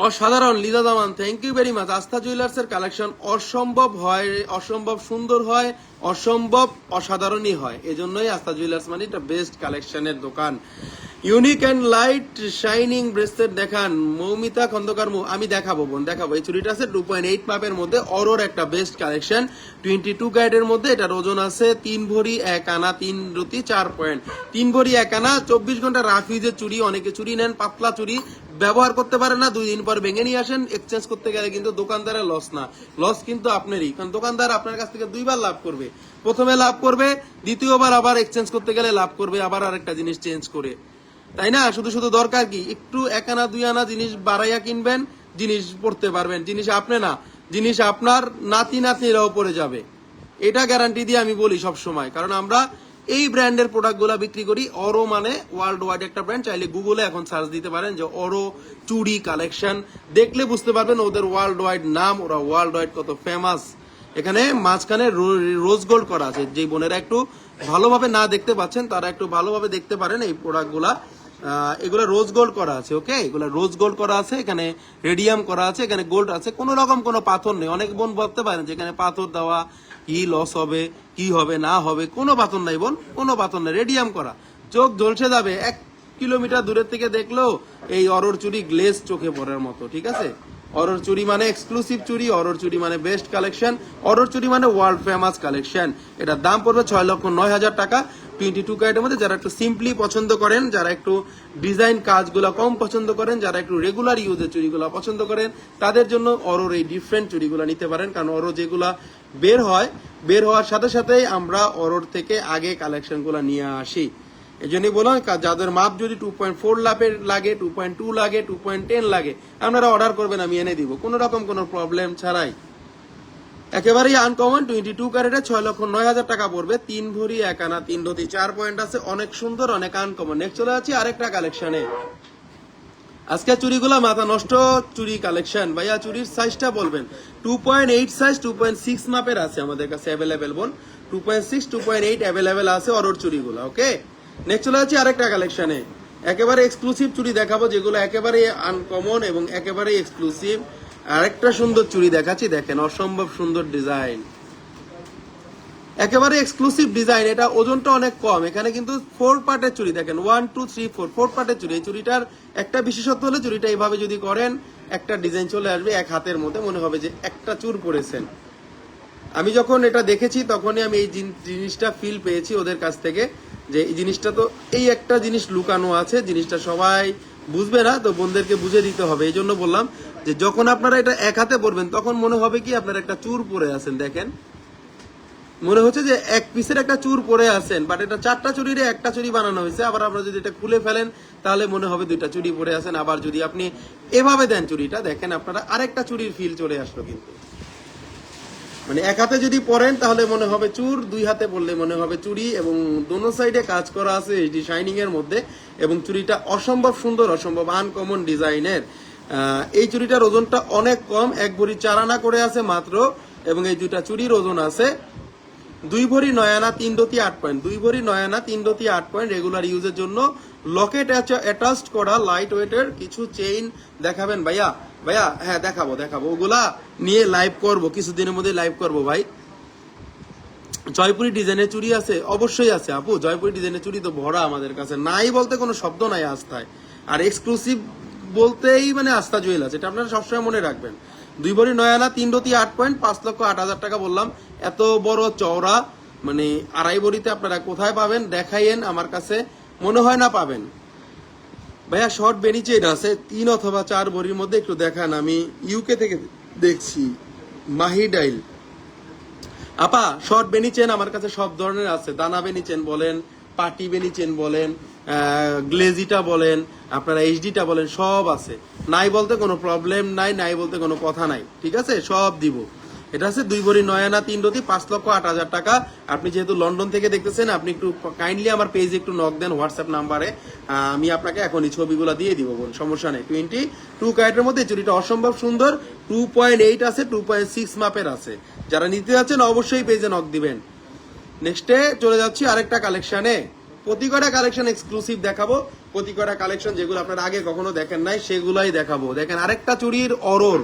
অসাধারণ। লিজা জামান, থ্যাংক ইউ ভেরি মাচ। আস্থা জুয়েলার্স এর কালেকশন অসম্ভব হয়, অসম্ভব সুন্দর হয়, অসম্ভব অসাধারণই হয়। এজন্যই আস্থা জুয়েলার্স মানে এটা বেস্ট কালেকশনের দোকান। Unique and light shining bracelet দেখান মৌমিতা খন্দকার। আমি দেখাবো বোন, দেখাবো। এই চুড়িটা আছে 2.8 মাপের মধ্যে, অরোর একটা বেস্ট কালেকশন। 22 ক্যারেটের মধ্যে এটার ওজন আছে 3 ভরি 1 আনা 3 রতি 4 পয়েন্ট। 3 ভরি 1 আনা, 24 ঘন্টা রাফ ইউজের চুড়ি। অনেকে চুড়ি নেন পাতলা চুড়ি, ব্যবহার করতে পারেন না, 2 দিন পর ভেঙে নিয়ে আসেন। এক্সচেঞ্জ করতে গেলে কিন্তু দোকানদারের লস না, লস কিন্তু আপনারই, কারণ দোকানদার আপনার কাছ থেকে 2 বার লাভ করবে। প্রথমে লাভ করবে, দ্বিতীয়বার আবার এক্সচেঞ্জ করতে গেলে লাভ করবে, আবার আরেকটা জিনিস চেঞ্জ করে, তাই না? শুধু শুধু দরকার কি, একটু 1 আনা 2 আনা জিনিস বাড়াইয়া কিনবেন, জিনিস পড়তে পারবেন। জিনিস আপনি না, জিনিস আপনার নাতি নাতনিরাও পড়ে যাবে, এটা গ্যারান্টি দিয়ে আমি বলি সব সময়। কারণ আমরা এই ব্র্যান্ডের প্রোডাক্ট গুলা বিক্রি করি। অরো মানে ওয়ার্ল্ড ওয়াইড একটা ব্র্যান্ড। চাইলে গুগলে এখন সার্চ দিতে পারেন যে অরো চুড়ি কালেকশন, দেখলে বুঝতে পারবেন ওদের ওয়ার্ল্ড ওয়াইড নাম, ওরা ওয়ার্ল্ড ওয়াইড কত ফেমাস। এখানে মাঝখানে রোজ গোল্ড করা আছে। যে বোনেরা একটু ভালোভাবে না দেখতে পাচ্ছেন তারা একটু ভালোভাবে দেখতে পারেন এই প্রোডাক্ট গুলা। এগুলা রোজ গোল্ড করা আছে, ওকে, এগুলা রোজ গোল্ড করা আছে, এখানে রেডিয়াম করা আছে, এখানে গোল্ড আছে, কোন রকম কোনো পাথর নেই। অনেক বোন ভাবতে পারেন যে এখানে পাথর দেওয়া, কি লস হবে, কি হবে না হবে, কোনো পাথর নাই বোন, কোনো পাথর নাই, রেডিয়াম করা। চোখ ঝলসে যাবে, 1 কিলোমিটার দূরের থেকে দেখলেও এই অরোর চুড়ি গ্লেজ চোখে পড়ার মতো, ঠিক আছে? অরোর চুড়ি মানে এক্সক্লুসিভ চুড়ি, অরোর চুড়ি মানে বেস্ট কালেকশন, অরোর চুড়ি মানে ওয়ার্ল্ড ফেমাস কালেকশন। এটার দাম পড়বে 6,09,000 টাকা। 22 ক্যারেটের মধ্যে যারা একটু সিম্পলি পছন্দ করেন, যারা একটু ডিজাইন কাজগুলো কম পছন্দ করেন, যারা একটু রেগুলার ইউজের চুড়িগুলো পছন্দ করেন, তাদের জন্য অরোর এই ডিফারেন্ট চুড়িগুলো নিতে পারেন। কারণ অরো যেগুলা বের হয়, বের হওয়ার সাথে সাথেই আমরা অরোর থেকে আগে কালেকশনগুলো নিয়ে আসি। এই জন্যই বললাম যাদের মাপ যদি 2.4 লাপের লাগে, 2.2 লাগে, 2.10 লাগে, আপনারা অর্ডার করবেন, আমি এনে দিব কোনো রকম কোনো প্রবলেম ছাড়াই। একেবারেই আনকমন। 22 ক্যারেটে 6,09,000 টাকা পড়বে। 3 ভরি 1 আনা 3 রতি 4 পয়েন্ট আছে, অনেক সুন্দর, অনেক আনকমন। নেক্সট চলে যাচ্ছি আরেকটা কালেকশনে। আজকে চুড়িগুলো মাথা নষ্ট চুড়ি কালেকশন। ভাইয়া চুড়ির সাইজটা বলবেন। 2.8 সাইজ 2.6 মাপের আছে আমাদের কাছে অ্যাভেলেবেল বোন। 2.6 2.8 অ্যাভেলেবেল আছে অরোর চুড়িগুলো, ওকে। নেক্সট চলে যাচ্ছি আরেকটা কালেকশনে। একেবারে এক্সক্লুসিভ চুড়ি দেখাবো, যেগুলো একেবারে আনকমন এবং একেবারে এক্সক্লুসিভ। আরেকটা সুন্দর চুড়ি দেখাচ্ছি, দেখেন অসম্ভব সুন্দর ডিজাইন, একেবারে এক্সক্লুসিভ ডিজাইন। এটা ওজনটা অনেক কম, এখানে কিন্তু 4 পার্টের চুড়ি, দেখেন 1 2 3 4 পার্টের চুড়ি। এই চুড়িটার একটা বিশেষত্ব হলে চুড়িটা এইভাবে যদি করেন একটা ডিজাইন চলে আসবে এক হাতের মধ্যে, মনে হবে যে একটা চুর পরেছেন। আমি যখন এটা দেখেছি তখনই আমি এই জিনিসটা ফিল পেয়েছি ওদের কাছ থেকে, যে এই জিনিসটা তো এই একটা জিনিস লুকানো আছে, জিনিসটা সবাই বুঝবে না, তো বোনদেরকে বুঝে দিতে হবে। এই জন্য বললাম যে যখন আপনারা এটা এক হাতে পরবেন তখন মনে হবে কি আপনারা একটা চুর পরে আছেন, দেখেন মনে হচ্ছে যে এক পিসের একটা চুর পরে আছেন, বাট এটা 4টা চুড়ির একটা চুড়ি বানানো হয়েছে। আবার আপনারা যদি এটা খুলে ফেলেন তাহলে মনে হবে 2টা চুড়ি পরে আছেন। আবার যদি আপনি এভাবে দেন চুড়িটা, দেখেন আপনারা আরেকটা চুড়ির ফিল চলে আসলো। কিন্তু মানে এক হাতে যদি পরেন তাহলে মনে হবে চুর, 2 হাতে পরলে মনে হবে চুড়ি, এবং দোনো সাইডে কাজ করা আছে এইচডি শাইনিং এর মধ্যে, এবং চুড়িটা অসম্ভব সুন্দর, অসম্ভব আনকমন ডিজাইনের। এই চুড়িটার ওজনটা অনেক কম, 1 ভরি 4 আনা করে আছে মাত্র, এবং এই দুইটা চুড়ির ওজন আছে 2 ভরি 9 আনা 3.8 পয়েন্ট, 2 ভরি 9 আনা 3.8 পয়েন্ট। রেগুলার ইউজের জন্য লকেট অ্যাটাচড করা লাইট ওয়েটের কিছু চেইন দেখাবেন ভাইয়া? ভাইয়া হ্যাঁ দেখাবো, ওগুলা নিয়ে লাইভ করব, কিছুদিনের মধ্যে লাইভ করব ভাই। জয়পুরি ডিজাইনের চুড়ি আছে, অবশ্যই আছে আপু, জয়পুরি ডিজাইনের চুড়ি তো ভরা আমাদের কাছে, নাই বলতে কোনো শব্দ নাই আস্থায়। আর এক্সক্লুসিভ বলতেই মানে আস্থা জুয়েলার্স, এটা আপনারা সবসময় মনে রাখবেন। 2 ভরি 9 আনা 3.8 পয়েন্ট, 5,08,000 টাকা বললাম। এত বড় চওড়া মানে 2.5 ভরিতে আপনারা কোথায় পাবেন দেখাইয়েন, আমার কাছে মনে হয় না পাবেন। ভাইয়া শর্ট বেনি চেইন আছে 3 অথবা 4 ভরির মধ্যে, একটু দেখান, আমি ইউকে থেকে দেখছি। মাহি ডাইল আপা, শর্ট বেনি চেন আমার কাছে সব ধরনের আছে, দানা বেনি চেন বলেন, পাটি বেনি চেন বলেন, গ্লেজিটা বলেন, আপনারা এইচডিটা বলেন, সব আছে। নাই বলতে কোনো প্রবলেম নাই, নাই বলতে কোনো কথা নাই, ঠিক আছে, সব দিব। এটা আছে 2 ভরি 9 আনা 3 রতি, 5,08,000 টাকা। আপনি যেহেতু লন্ডন থেকে দেখতেছেন, আপনি একটু কাইন্ডলি আমার পেজে একটু নক দেন হোয়াটসঅ্যাপ নাম্বারে, আমি আপনাকে এখনই ছবিগুলো দিয়ে দিব, বোন, সমস্যা নেই। 22 ক্যারেটের মধ্যে চুরিটা অসম্ভব সুন্দর, 2.8 আছে, 2.6 মাপের আছে। যারা নিতে যাচ্ছেন অবশ্যই পেজে নক দিবেন। নেক্সটে চলে যাচ্ছি আরেকটা কালেকশনে, প্রতি কটা কালেকশন এক্সক্লুসিভ দেখাবো, প্রতি কটা কালেকশন যেগুলো আপনারা আগে কখনো দেখেন নাই সেগুলাই দেখাবো। দেখেন আরেকটা চুরির অরোর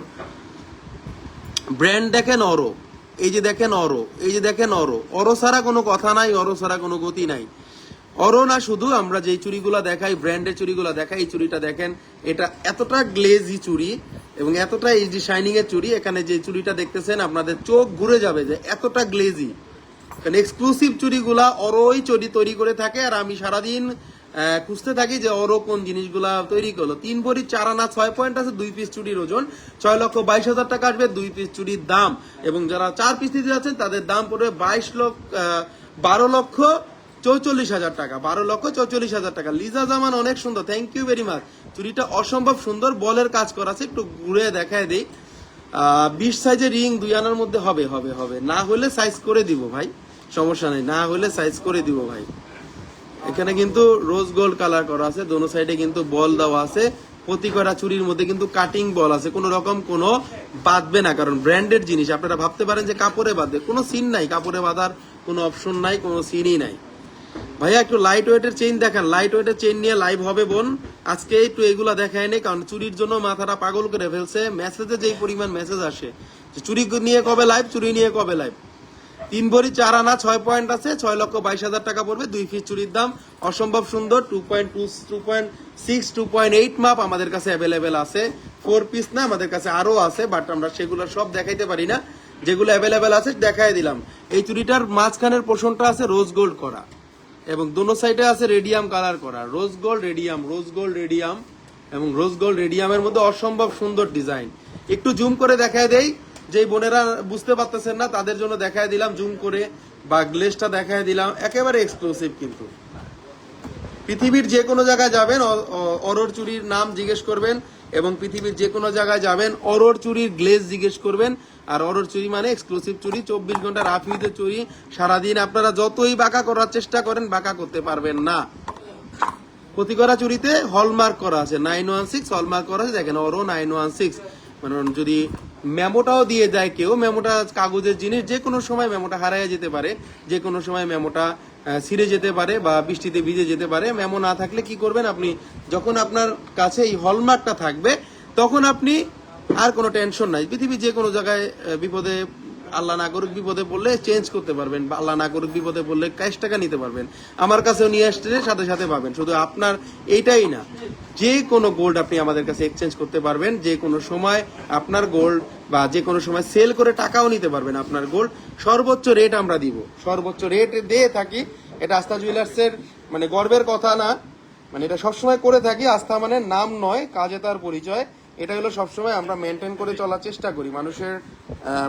ব্র্যান্ড, দেখেন অরো, এই যে দেখেন অরো, এই যে দেখেন অরো, অরো ছাড়া কোনো কথা নাই, অরো ছাড়া কোনো গতি নাই। অরো না শুধু, আমরা যে চুড়িগুলা দেখাই, ব্র্যান্ডের চুড়িগুলা দেখাই, এই চুড়িটা দেখেন, এটা এতটা গ্লেজি চুড়ি এবং এতটা এইচডি শাইনিং এর চুড়ি। এখানে যে চুড়িটা দেখতেছেন আপনাদের চোখ ঘুরে যাবে যে এতটা গ্লেজি। কারণ এক্সক্লুসিভ চুড়িগুলা অরোই চুড়ি তৈরি করে থাকে, আর আমি সারাদিন খুঁজতে থাকি যে ওরও কোন জিনিসগুলা তৈরি করলো। 3 ভরি 4 আনা 6 পয়েন্ট আছে, 2 পিস চুড়ির ওজন 6,22,000 টাকা আসবে 2 পিস চুড়ির দাম। এবং যারা 4 পিস নিতে যাচ্ছেন তাদের দাম পড়বে 12,44,000 টাকা, 12,44,000 টাকা। লিজা জামান অনেক সুন্দর, থ্যাংক ইউ ভেরি মাচ। চুড়িটা অসম্ভব সুন্দর, বলের কাজ করা আছে, একটু ঘুরে দেখায় দেই। 20 সাইজের রিং 2 আনার মধ্যে হবে, না হলে সাইজ করে দিব ভাই, সমস্যা নেই, না হলে সাইজ করে দিব ভাই। এখানে কিন্তু রোজ গোল্ড কালার করা আছে, দোনো সাইডে কিন্তু বল দেওয়া আছে, প্রতি করা চুরির মধ্যে কিন্তু কাটিং বল আছে, কোনো রকম কোনো বাঁধবে না, কারণ ব্র্যান্ডেড জিনিস। আপনারা ভাবতে পারেন যে কাপড়ে বাঁধবে, কোনো সিন নাই, কাপড়ে বাঁধার কোনো অপশন নাই, কোনো সিনই নাই। ভাইয়া একটু লাইট ওয়েটের চেইন দেখান, লাইট ওয়েটের চেইন নিয়ে লাইভ হবে বোন আজকে, একটু এগুলা দেখায় নেই, কারণ চুরির জন্য মাথাটা পাগল করে ফেলছে, মেসেজে যেই পরিমাণ মেসেজ আসে যে চুরি নিয়ে কবে লাইভ, চুরি নিয়ে কবে লাইভ। 3 ভরি 4 আনা 6 পয়েন্ট আছে, 6,22,000 টাকা পড়বে 2 পিস চুরির দাম, অসম্ভব সুন্দর। 2.2, 2.6, 2.8 মাপ আমাদের কাছে অ্যাভেলেবেল আছে, 4 পিস না, আমাদের কাছে আরো আছে, বাট আমরা সেগুলো সব দেখাইতে পারি না, যেগুলো অ্যাভেলেবেল আছে দেখাই দিলাম। এই চুরিটার মাঝখানের পোর্শনটা আছে রোজ গোল্ড করা, এবং দোনো সাইডে আছে রেডিয়াম কালার করা, rose gold radium, rose gold radium, এবং রোজ গোল্ড রেডিয়ামের মধ্যে অসম্ভব সুন্দর ডিজাইন। একটু জুম করে দেখায় দেই, যে বোনেরা বুঝতে পারতেছেন না তাদের জন্য দেখায় দিলাম জুম করে, বা গ্লেজটা দেখায় দিলাম, একেবারে এক্সক্লুসিভ। কিন্তু পৃথিবীর যে কোনো জায়গায় যাবেন অরোর চুরির নাম জিজ্ঞেস করবেন, এবং পৃথিবীর যে কোনো জায়গায় যাবেন অরোর চুরির গ্লেজ জিজ্ঞেস করবেন। আর অরোর চুরি মানে এক্সক্লুসিভ চুরি, 24 ঘন্টা রাফিউতে চুরি। সারাদিন আপনারা যতই বাঁকা করার চেষ্টা করেন বাঁকা করতে পারবেন না। প্রতি করা চুরিতে হলমার্ক করা আছে, 916 হলমার্ক করা আছে, দেখেন অরো 916। মানে যদি মেমোটাও দিয়ে যায় কেউ, মেমোটা কাগজের জিনিস, যে কোনো সময় মেমোটা হারাইয়া যেতে পারে, যে কোনো সময় মেমোটা ছিঁড়ে যেতে পারে বা বৃষ্টিতে ভিজে যেতে পারে। মেমো না থাকলে কি করবেন আপনি, যখন আপনার কাছে এই হলমার্কটা থাকবে তখন আপনি আর কোনো টেনশন নাই। পৃথিবীর যে কোনো জায়গায় বিপদে, আল্লাহ না করুক বিপদে পড়লে চেঞ্জ করতে পারবেন, বা আল্লাহ না করুক বিপদে পড়লে ক্যাশ টাকা নিতে পারবেন, আমার কাছেও নিয়ে আসতে সাথে সাথে পাবেন। শুধু আপনার এইটাই না, যে কোনো গোল্ড আপনি আমাদের কাছে এক্সচেঞ্জ করতে পারবেন, যে কোনো সময় আপনার গোল্ড, বা যে কোনো সময় সেল করে টাকাও নিতে পারবেন আপনার গোল্ড। সর্বোচ্চ রেট আমরা দিব, সর্বোচ্চ রেট দিয়ে থাকি। এটা আস্থা জুয়েলার্সের মানে গর্বের কথা না, মানে এটা সবসময় করে থাকি। আস্থা মানে নাম নয়, কাজে তার পরিচয়। এটা হলো সবসময় আমরা মেনটেন করে চলার চেষ্টা করি, মানুষের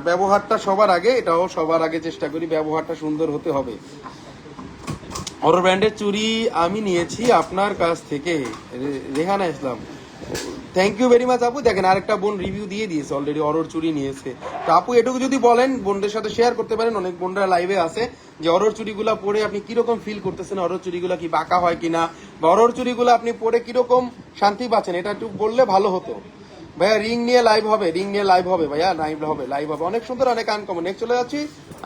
ব্যবহারটা সবার আগে, এটাও সবার আগে চেষ্টা করি, ব্যবহারটা সুন্দর হতে হবে। অরো ব্র্যান্ডের চুড়ি আমি নিয়েছি আপনার কাছ থেকে, রেহানা ইসলাম, থ্যাংক ইউ ভেরি মাচ আপু। দেখেন আরেকটা বোন রিভিউ দিয়ে দিয়েছে অলরেডি, অরোর চুড়ি নিয়েছে। তো আপু এটুকু যদি বলেন, বোনদের সাথে শেয়ার করতে পারেন, অনেক বোনরা লাইভে আছে, যে অরোর চুড়িগুলা পরে আপনি কিরকম ফিল করতেছেন, অরোর চুড়িগুলা কি বাঁকা হয় কিনা, বা অরোর চুড়িগুলো আপনি পরে কিরকম শান্তি পাচ্ছেন, এটা একটু বললে ভালো হতো। ভাইয়া রিং নিয়ে লাইভ হবে, রিং নিয়ে লাইভ হবে ভাইয়া, লাইভ হবে অনেক সুন্দর, অনেক আনকমন। নেক্সট চলে যাচ্ছি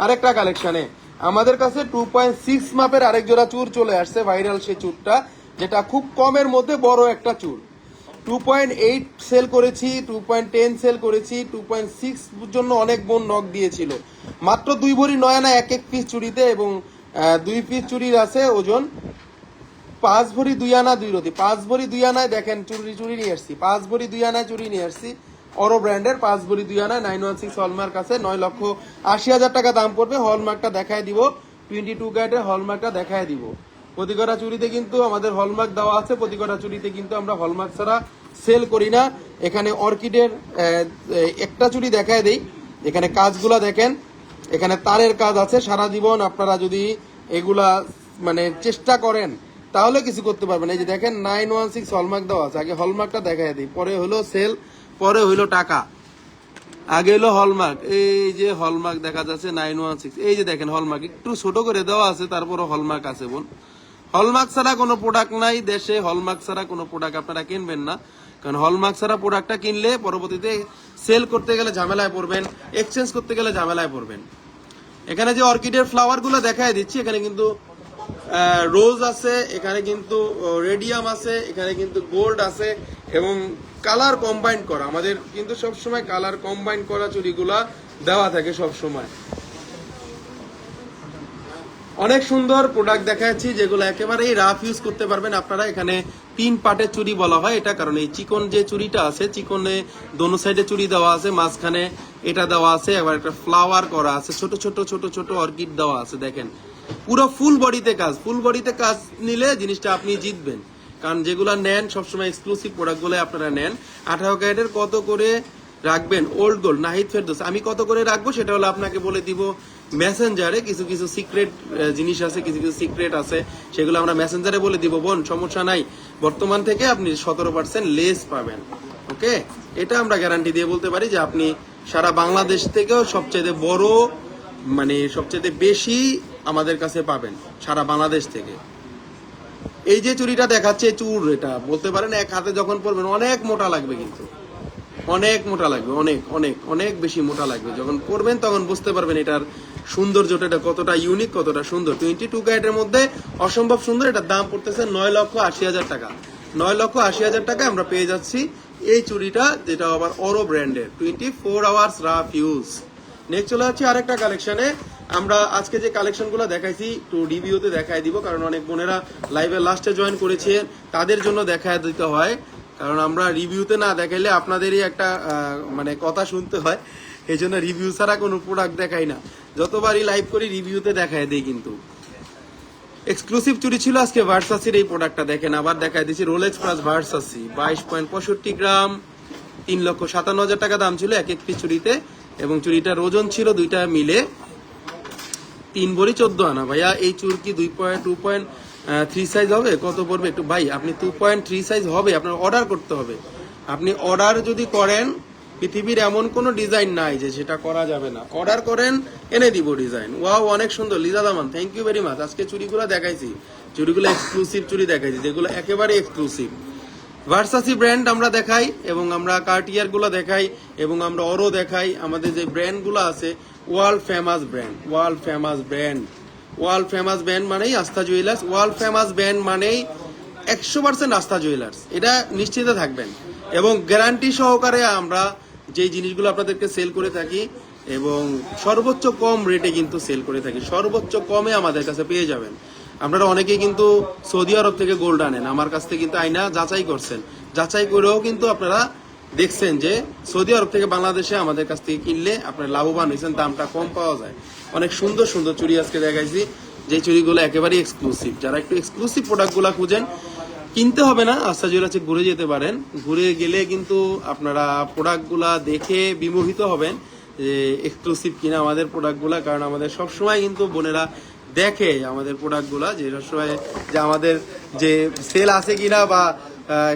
আরেকটা কালেকশনে। আমাদের কাছে 2.6 মাপের আরেক জোড়া চুর চলে আসছে, ভাইরাল সেই চুরটা, যেটা খুব কমের মধ্যে বড় একটা চুর। 2.8 সেল করেছি, 2.10 সেল করেছি, 2.6 জন্য অনেক বোন নক দিয়েছিল। মাত্র 2 ভরি 9 আনা এক এক পিস চুরিতে, এবং 2 পিস চুরির আছে ওজন 5 ভরি 2 আনা 2 রতি। 5 ভরি 2 আনায় দেখেন চুরি নিয়ে আসছি, 5 ভরি 2 আনায় চুরি নিয়ে আসছি, অরো ব্র্যান্ডের 5 ভরি 2 আনায় 916 হলমার্ক আছে, 9,80,000 টাকা দাম পড়বে। হলমার্কটা দেখায় দিব, 22 ক্যারেটের হলমার্কটা দেখায় দিব। প্রতিকটা চুরিতে কিন্তু আমাদের হলমার্ক দেওয়া আছে, প্রতিকটা চুরিতে কিন্তু আমরা হলমার্ক ছাড়া সেল করি না। এখানে অর্কিডের একটা চুরি দেখায় দেই, এখানে কাজগুলা দেখেন, এখানে তারের কাজ আছে। সারা জীবন আপনারা যদি এগুলা মানে চেষ্টা করেন তাহলে কিছু করতে পারবেন। এই যে দেখেন 916 হলমার্ক দেওয়া আছে, আগে হলমার্কটা দেখায় দিই, পরে হলো সেল, পরে হইলো টাকা, আগে হলো হলমার্ক। এই যে হলমার্ক দেখা যাচ্ছে 916, এই যে দেখেন হলমার্ক একটু ছোট করে দেওয়া আছে, তারপরে হলমার্ক আছে বোন। হলমার্ক ছাড়া কোনো প্রোডাক্ট নাই দেশে, হলমার্ক ছাড়া কোনো প্রোডাক্ট আপনারা কিনবেন না, কারণ হলমার্ক ছাড়া প্রোডাক্টটা কিনলে পরবর্তীতে সেল করতে গেলে ঝামেলায় পড়বেন, এক্সচেঞ্জ করতে গেলে ঝামেলায় পড়বেন। এখানে যে অর্কিডের ফ্লাওয়ার গুলো দেখায় দিচ্ছি, এখানে কিন্তু রোজ আছে, এখানে কিন্তু রেডিয়াম আছে, এখানে কিন্তু গোল্ড আছে, এবং কালার কম্বাইন করা। আমাদের কিন্তু সবসময় কালার কম্বাইন করা চুড়িগুলা দেওয়া থাকে সব সময়। অনেক সুন্দর প্রোডাক্ট দেখাচ্ছি যেগুলো একেবারেই রাফ ইউজ করতে পারবেন আপনারা। এখানে 3 পার্টের চুড়ি বলা হয় এটা, কারণ এই চিকন যে চুড়িটা আছে, চিকনে দোনো সাইডে চুড়ি দেওয়া আছে, মাঝখানে এটা দেওয়া আছে, আবার একটা ফ্লাওয়ার করা আছে, ছোট ছোট ছোট ছোট অর্কিড দেওয়া আছে। দেখেন পুরো ফুল বডিতে কাজ, ফুল বডিতে কাজ নিলে জিনিসটা আপনি জিতবেন, কারণ যেগুলা নেন সবসময় এক্সক্লুসিভ প্রোডাক্টগুলো আপনারা নেন। 18 ক্যারেটের কত করে রাখবেন ওল্ড গোল্ড নাহিদ ফেরদৌস, আমি কত করে রাখবো সেটা হলো আপনাকে বলে দিব মেসেঞ্জারে। কিছু কিছু সিক্রেট জিনিস আছে, কিছু কিছু সিক্রেট আছে, সেগুলো আমরা মেসেঞ্জারে বলে দিব বোন, সমস্যা নাই। বর্তমান থেকে আপনি 17% লেস পাবেন, ওকে? এটা আমরা গ্যারান্টি দিয়ে বলতে পারি যে আপনি সারা বাংলাদেশ থেকেও সবচেয়ে বড় মানে সবচেয়ে বেশি আমাদের কাছে পাবেন সারা বাংলাদেশ থেকে। এই যে চুড়িটা দেখাচ্ছে চুর, এটা বলতে পারেন এক হাতে যখন পরবেন অনেক মোটা লাগবে, কিন্তু অনেক মোটা লাগবে, অনেক অনেক অনেক বেশি মোটা লাগবে। যখন পরবেন তখন বুঝতে পারবেন এটার সৌন্দর্যটা, এটা কতটা ইউনিক, কতটা সুন্দর। 22 ক্যারেটের মধ্যে অসম্ভব সুন্দর। এটার দাম পড়তেছে 9,80,000 টাকা। 9,80,000 টাকায় আমরা পেয়ে যাচ্ছি এই চুড়িটা, যেটা আবার অরো ব্র্যান্ডের, 24 আওয়ার্স রাফ ইউজ। নেক্সট চলে যাচ্ছি আরেকটা কালেকশনে। আমরা আজকে যে কালেকশন গুলো দেখাইছি একটু রিভিউতে দেখাই দিব, কারণ অনেক বোনেরা লাইভের লাস্টে জয়েন করেছে, তাদের জন্য দেখায় দিতে হয়, কারণ আমরা রিভিউতে না দেখাইলে আপনাদেরই একটা মানে কথা শুনতে হয়, এই জন্য রিভিউ ছাড়া কোনো প্রোডাক্ট দেখাই না। যতবারই লাইভ করি রিভিউতে দেখায় দিই। কিন্তু এক্সক্লুসিভ চুরি ছিল আজকে ভার্সাসির এই প্রোডাক্টটা, দেখেন আবার দেখায় দিচ্ছি রোলেক্স প্লাস ভার্সাসি 22.65 গ্রাম, 3,57,000 টাকা দাম ছিল এক এক পিস চুরিতে, এবং চুরিটার ওজন ছিল দুইটা মিলে 3 ভরি 14 আনা। ভাইয়া এই চুর কি 2.3 সাইজ হবে? কত পড়বে একটু ভাই? আপনি 2.3 সাইজ হবে, আপনার অর্ডার করতে হবে। আপনি অর্ডার যদি করেন, পৃথিবীর এমন কোনো ডিজাইন নাই যে সেটা করা যাবে না। অর্ডার করেন, এনে দিব ডিজাইন। ওয়াও অনেক সুন্দর লিজা দামান, থ্যাংক ইউ ভেরি মাচ। আজকে চুরিগুলো দেখাইছি, চুরিগুলো এক্সক্লুসিভ চুরি দেখাইছি, যেগুলো একেবারে এক্সক্লুসিভ। ভার্সাসি ব্র্যান্ড আমরা দেখাই, এবং আমরা কার্টিয়ার গুলো দেখাই, এবং আমরা অরো দেখাই। আমাদের যে ব্র্যান্ড গুলো আছে world famous brand, world famous brand, world famous brand মানেই আস্থা জুয়েলার্স। ওয়ার্ল্ড ফেমাস ব্র্যান্ড মানেই 100% আস্থা জুয়েলার্স, এটা নিশ্চিত থাকবেন। এবং গ্যারান্টি সহকারে আমরা যে জিনিসগুলো আপনাদেরকে সেল করে থাকি, এবং সর্বোচ্চ কম রেটে কিন্তু সেল করে থাকি, সর্বোচ্চ কমে আমাদের কাছে পেয়ে যাবেন। আপনারা অনেকেই কিন্তু সৌদি আরব থেকে গোল্ড আনেন, আমার কাছ থেকে কিন্তু আইনা যাচাই করছেন, যাচাই করেও কিন্তু আপনারা দেখছেন যে সৌদি আরব থেকে বাংলাদেশে আমাদের কাছ থেকে কিনলে আপনারা লাভবান হয়েছেন, দামটা কম পাওয়া যায়। অনেক সুন্দর সুন্দর চুড়ি আজকে দেখাইছি, যে চুড়িগুলো একেবারেই এক্সক্লুসিভ। যারা একটু এক্সক্লুসিভ প্রোডাক্টগুলো খুঁজেন, কিনতে হবে না, আস্থা জুয়েলার্সে ঘুরে যেতে পারেন। ঘুরে গেলে কিন্তু আপনারা প্রোডাক্টগুলা দেখে বিমোহিত হবেন যে এক্সক্লুসিভ কিনা আমাদের প্রোডাক্টগুলা, কারণ আমাদের সবসময় কিন্তু বোনেরা দেখে আমাদের প্রোডাক্টগুলা, যে সবসময় যে আমাদের যে সেল আছে কিনা, বা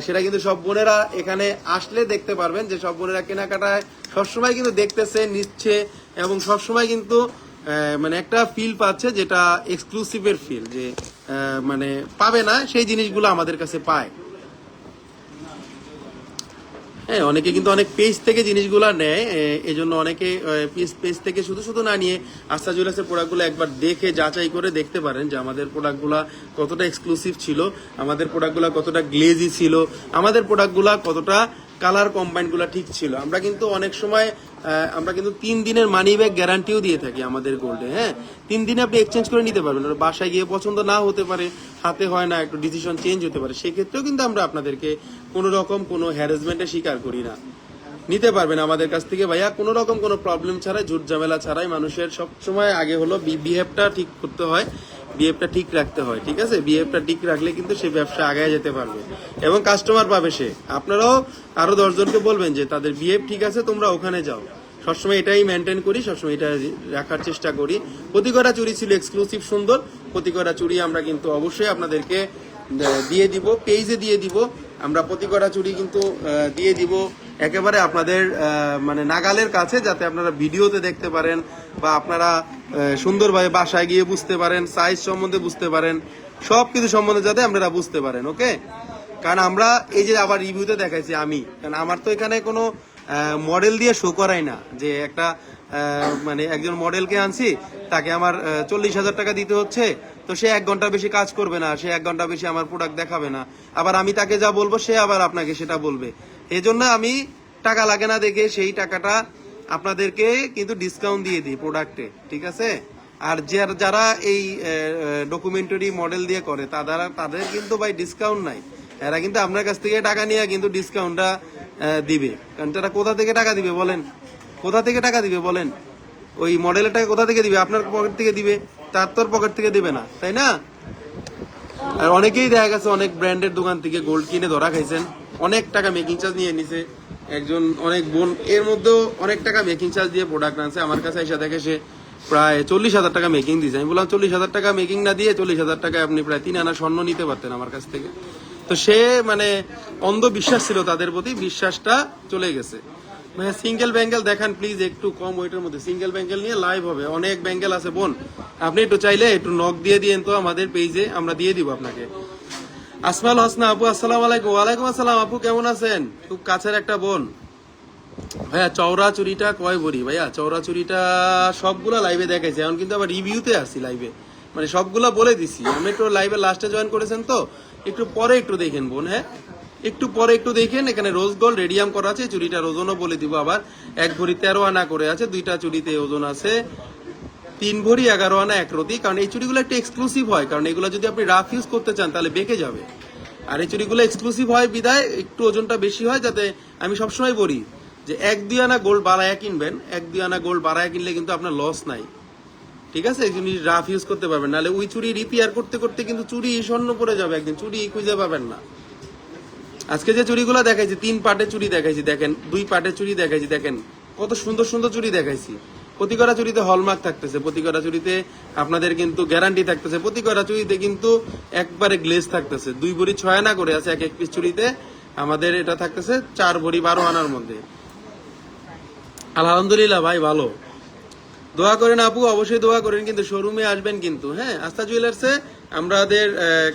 সেটা কিন্তু সব বোনেরা এখানে আসলে দেখতে পারবেন, যে সব বোনেরা কেনাকাটায় সবসময় কিন্তু দেখতেছে, নিচ্ছে, এবং সবসময় কিন্তু মানে একটা ফিল পাচ্ছে, যেটা এক্সক্লুসিভের ফিল, যে মানে পাবে না সেই জিনিসগুলো আমাদের কাছে পায়। হ্যাঁ, অনেকে কিন্তু অনেক পেজ থেকে জিনিসগুলো নেয়, এই জন্য অনেকে পেজ থেকে শুধু শুধু না নিয়ে আস্থা জুয়েলার্সের প্রোডাক্টগুলো একবার দেখে যাচাই করে দেখতে পারেন যে আমাদের প্রোডাক্টগুলো কতটা এক্সক্লুসিভ ছিল, আমাদের প্রোডাক্টগুলো কতটা গ্লেজি ছিল, আমাদের প্রোডাক্টগুলো কতটা কালার কম্বাইনগুলো ঠিক ছিল। আমরা কিন্তু অনেক সময় আমরা কিন্তু 3 দিনের মানি ব্যাগ গ্যারান্টিও দিয়ে থাকি আমাদের গোল্ডে। হ্যাঁ, 3 দিনে আপনি এক্সচেঞ্জ করে নিতে পারবেন, আর বাসায় গিয়ে পছন্দ না হতে পারে, হাতে হয় না, একটু ডিসিশন চেঞ্জ হতে পারে, সেক্ষেত্রেও কিন্তু আমরা আপনাদেরকে কোনো রকম কোনো হ্যারাসমেন্টের শিকার করি না। নিতে পারবেন আমাদের কাছ থেকে ভাইয়া কোনো রকম কোনো প্রবলেম ছাড়াই, ঝুট ঝামেলা ছাড়াই। মানুষের সব সময় আগে হলো বিহেভটা ঠিক করতে হয়, বিহেভটা ঠিক রাখতে হয়, ঠিক আছে? বিহেভটা ঠিক রাখলে কিন্তু সে ব্যবসা আগায় যেতে পারবে এবং কাস্টমার পাবে সে। আপনারাও আরো 10 জনকে বলবেন যে তাদের বিহেভ ঠিক আছে, তোমরা ওখানে যাও। সবসময় এটাই মেনটেন করি, সবসময় এটা রাখার চেষ্টা করি। প্রতি কটা চুরি ছিল এক্সক্লুসিভ সুন্দর, প্রতি কটা চুরি আমরা কিন্তু অবশ্যই আপনাদেরকে দিয়ে দিব, পেজে দিয়ে দিব। আমরা প্রতি কটা চুরি কিন্তু দিয়ে দিব একেবারে আপনাদের মানে নাগালের কাছে, যাতে আপনারা ভিডিওতে দেখতে পারেন বা আপনারা সুন্দরভাবে বাসায় গিয়ে বুঝতে পারেন, সাইজ সম্বন্ধে বুঝতে পারেন, সব কিছু সম্বন্ধে যাতে আপনারা বুঝতে পারেন। ওকে, কারণ আমরা এই যে আবার রিভিউতে দেখাইছি আমি, কারণ আমার তো এখানে কোনো মডেল দিয়ে শো করাই না যে একটা মানে একজন মডেলকে আনছি, তাকে আমার 40,000 টাকা দিতে হচ্ছে, তো সে 1 ঘন্টা বেশি কাজ করবে না, সে 1 ঘন্টা বেশি আমার প্রোডাক্ট দেখাবে না, আবার আমি তাকে যা বলবো সে আবার আপনাকে সেটা বলবে। এই জন্য আমি টাকা লাগে না দেখে সেই টাকাটা আপনাদেরকে কিন্তু ডিসকাউন্ট দিয়ে দিই প্রোডাক্টে, ঠিক আছে? আর যারা এই ডকুমেন্টারি মডেল দিয়ে করে তাদের কিন্তু ভাই ডিসকাউন্ট নাই, এরা কিন্তু আপনার কাছ থেকে টাকা নিয়ে কিন্তু ডিসকাউন্টটা দিবে। কারণ তারা কোথা থেকে টাকা দিবে বলেন, কোথা থেকে টাকা দিবে বলেন? ওই মডেলের টাকা কোথা থেকে দিবে? আপনার পকেট থেকে দিবে, তার তোর পকেট থেকে দিবে না, তাই না? আর অনেকেই দেখা গেছে অনেক ব্র্যান্ডের দোকান থেকে গোল্ড কিনে ধরা খাইছেন, অনেক টাকা মেকিং চার্জ নিয়ে নিছে। একজন অনেক বোন এর মধ্যেও অনেক টাকা মেকিং চার্জ দিয়ে প্রোডাক্ট আনছে, আমার কাছে এসে দেখে সে প্রায় 40,000 টাকা মেকিং দিয়েছে। আমি বললাম 40,000 টাকা মেকিং না দিয়ে 40,000 টাকায় আপনি প্রায় 3 আনা স্বর্ণ নিতে পারতেন আমার কাছ থেকে। তো সে মানে অন্ধ বিশ্বাস ছিল তাদের প্রতি, বিশ্বাসটা চলে গেছে। ভাইয়া সিঙ্গেল ব্যাঙ্গেল দেখান প্লিজ, একটু কম ওয়েটের মধ্যে সিঙ্গেল ব্যাঙ্গেল নিয়ে লাইভ হবে। অনেক ব্যাঙ্গেল আছে বোন, আপনি একটু চাইলে একটু নক দিয়ে দিয়েন তো আমাদের পেজে, আমরা দিয়ে দিব আপনাকে। আসমাল হোসনা আপু, আসসালাম আলাইকুম। ওয়ালাইকুম আসসালাম আপু, কেমন আছেন? খুব কাছের একটা বোন। ভাইয়া চওড়া চুরিটা কয় ভরি? ভাইয়া চওড়া চুরিটা সবগুলা লাইভে দেখাইছে, এখন কিন্তু আবার রিভিউতে আসি লাইভে, মানে সবগুলা বলে দিছি। আমি একটু লাইভে লাস্টে জয়েন করেছেন তো, একটু পরে একটু দেখেন বোন, হ্যাঁ একটু পরে একটু দেখেন। এখানে রোজ গোল্ড রেডিয়াম করা আছে, চুরিটার ওজনও বলে দিব আবার। 1 ভরি 13 আনা করে আছে, 2টা চুরিতে ওজন আছে 3 ভরি 11 আনা 1 রতি। কারণ এই চুরিগুলো একটু এক্সক্লুসিভ হয়, কারণ এগুলো যদি আপনি রাফ ইউজ করতে চান তাহলে বেঁকে যাবে। আর এই চুরিগুলো এক্সক্লুসিভ হয় বিদায় একটু ওজনটা বেশি হয়, যাতে আমি সবসময় বলি যে 1-2 আনা গোল্ড বাড়ায় কিনবেন, 1-2 আনা গোল্ড বাড়ায় কিনলে কিন্তু আপনার লস নাই, ঠিক আছে? এই জিনিস রাফ ইউজ করতে পারবেন, নাহলে ওই চুরি রিপেয়ার করতে করতে কিন্তু চুরি স্বর্ণ পড়ে যাবে, একদিন চুরি খুঁজে পাবেন না। আজকে যে চুরিগুলো দেখাইছি, 3 পার্টের চুরি দেখাইছি দেখেন, 2 পার্টের চুরি দেখাইছি দেখেন, কত সুন্দর সুন্দর চুরি দেখাইছি। প্রতি কটা চুরিতে হলমার্ক থাকতেছে, প্রতি কটা চুরিতে আপনাদের কিন্তু গ্যারান্টি থাকতেছে, প্রতি কটা চুরিতে কিন্তু একবারে গ্লেজ থাকতেছে। 2 ভরি 6 আনা করে আছে এক পিস চুরিতে, আমাদের এটা থাকতেছে 4 ভরি 12 আনার মধ্যে। আলহামদুলিল্লাহ ভাই, ভালো। দোয়া করেন আপু, অবশ্যই দোয়া করেন, কিন্তু শোরুমে আসবেন কিন্তু। হ্যাঁ, আস্থা জুয়েলার্সে আমাদের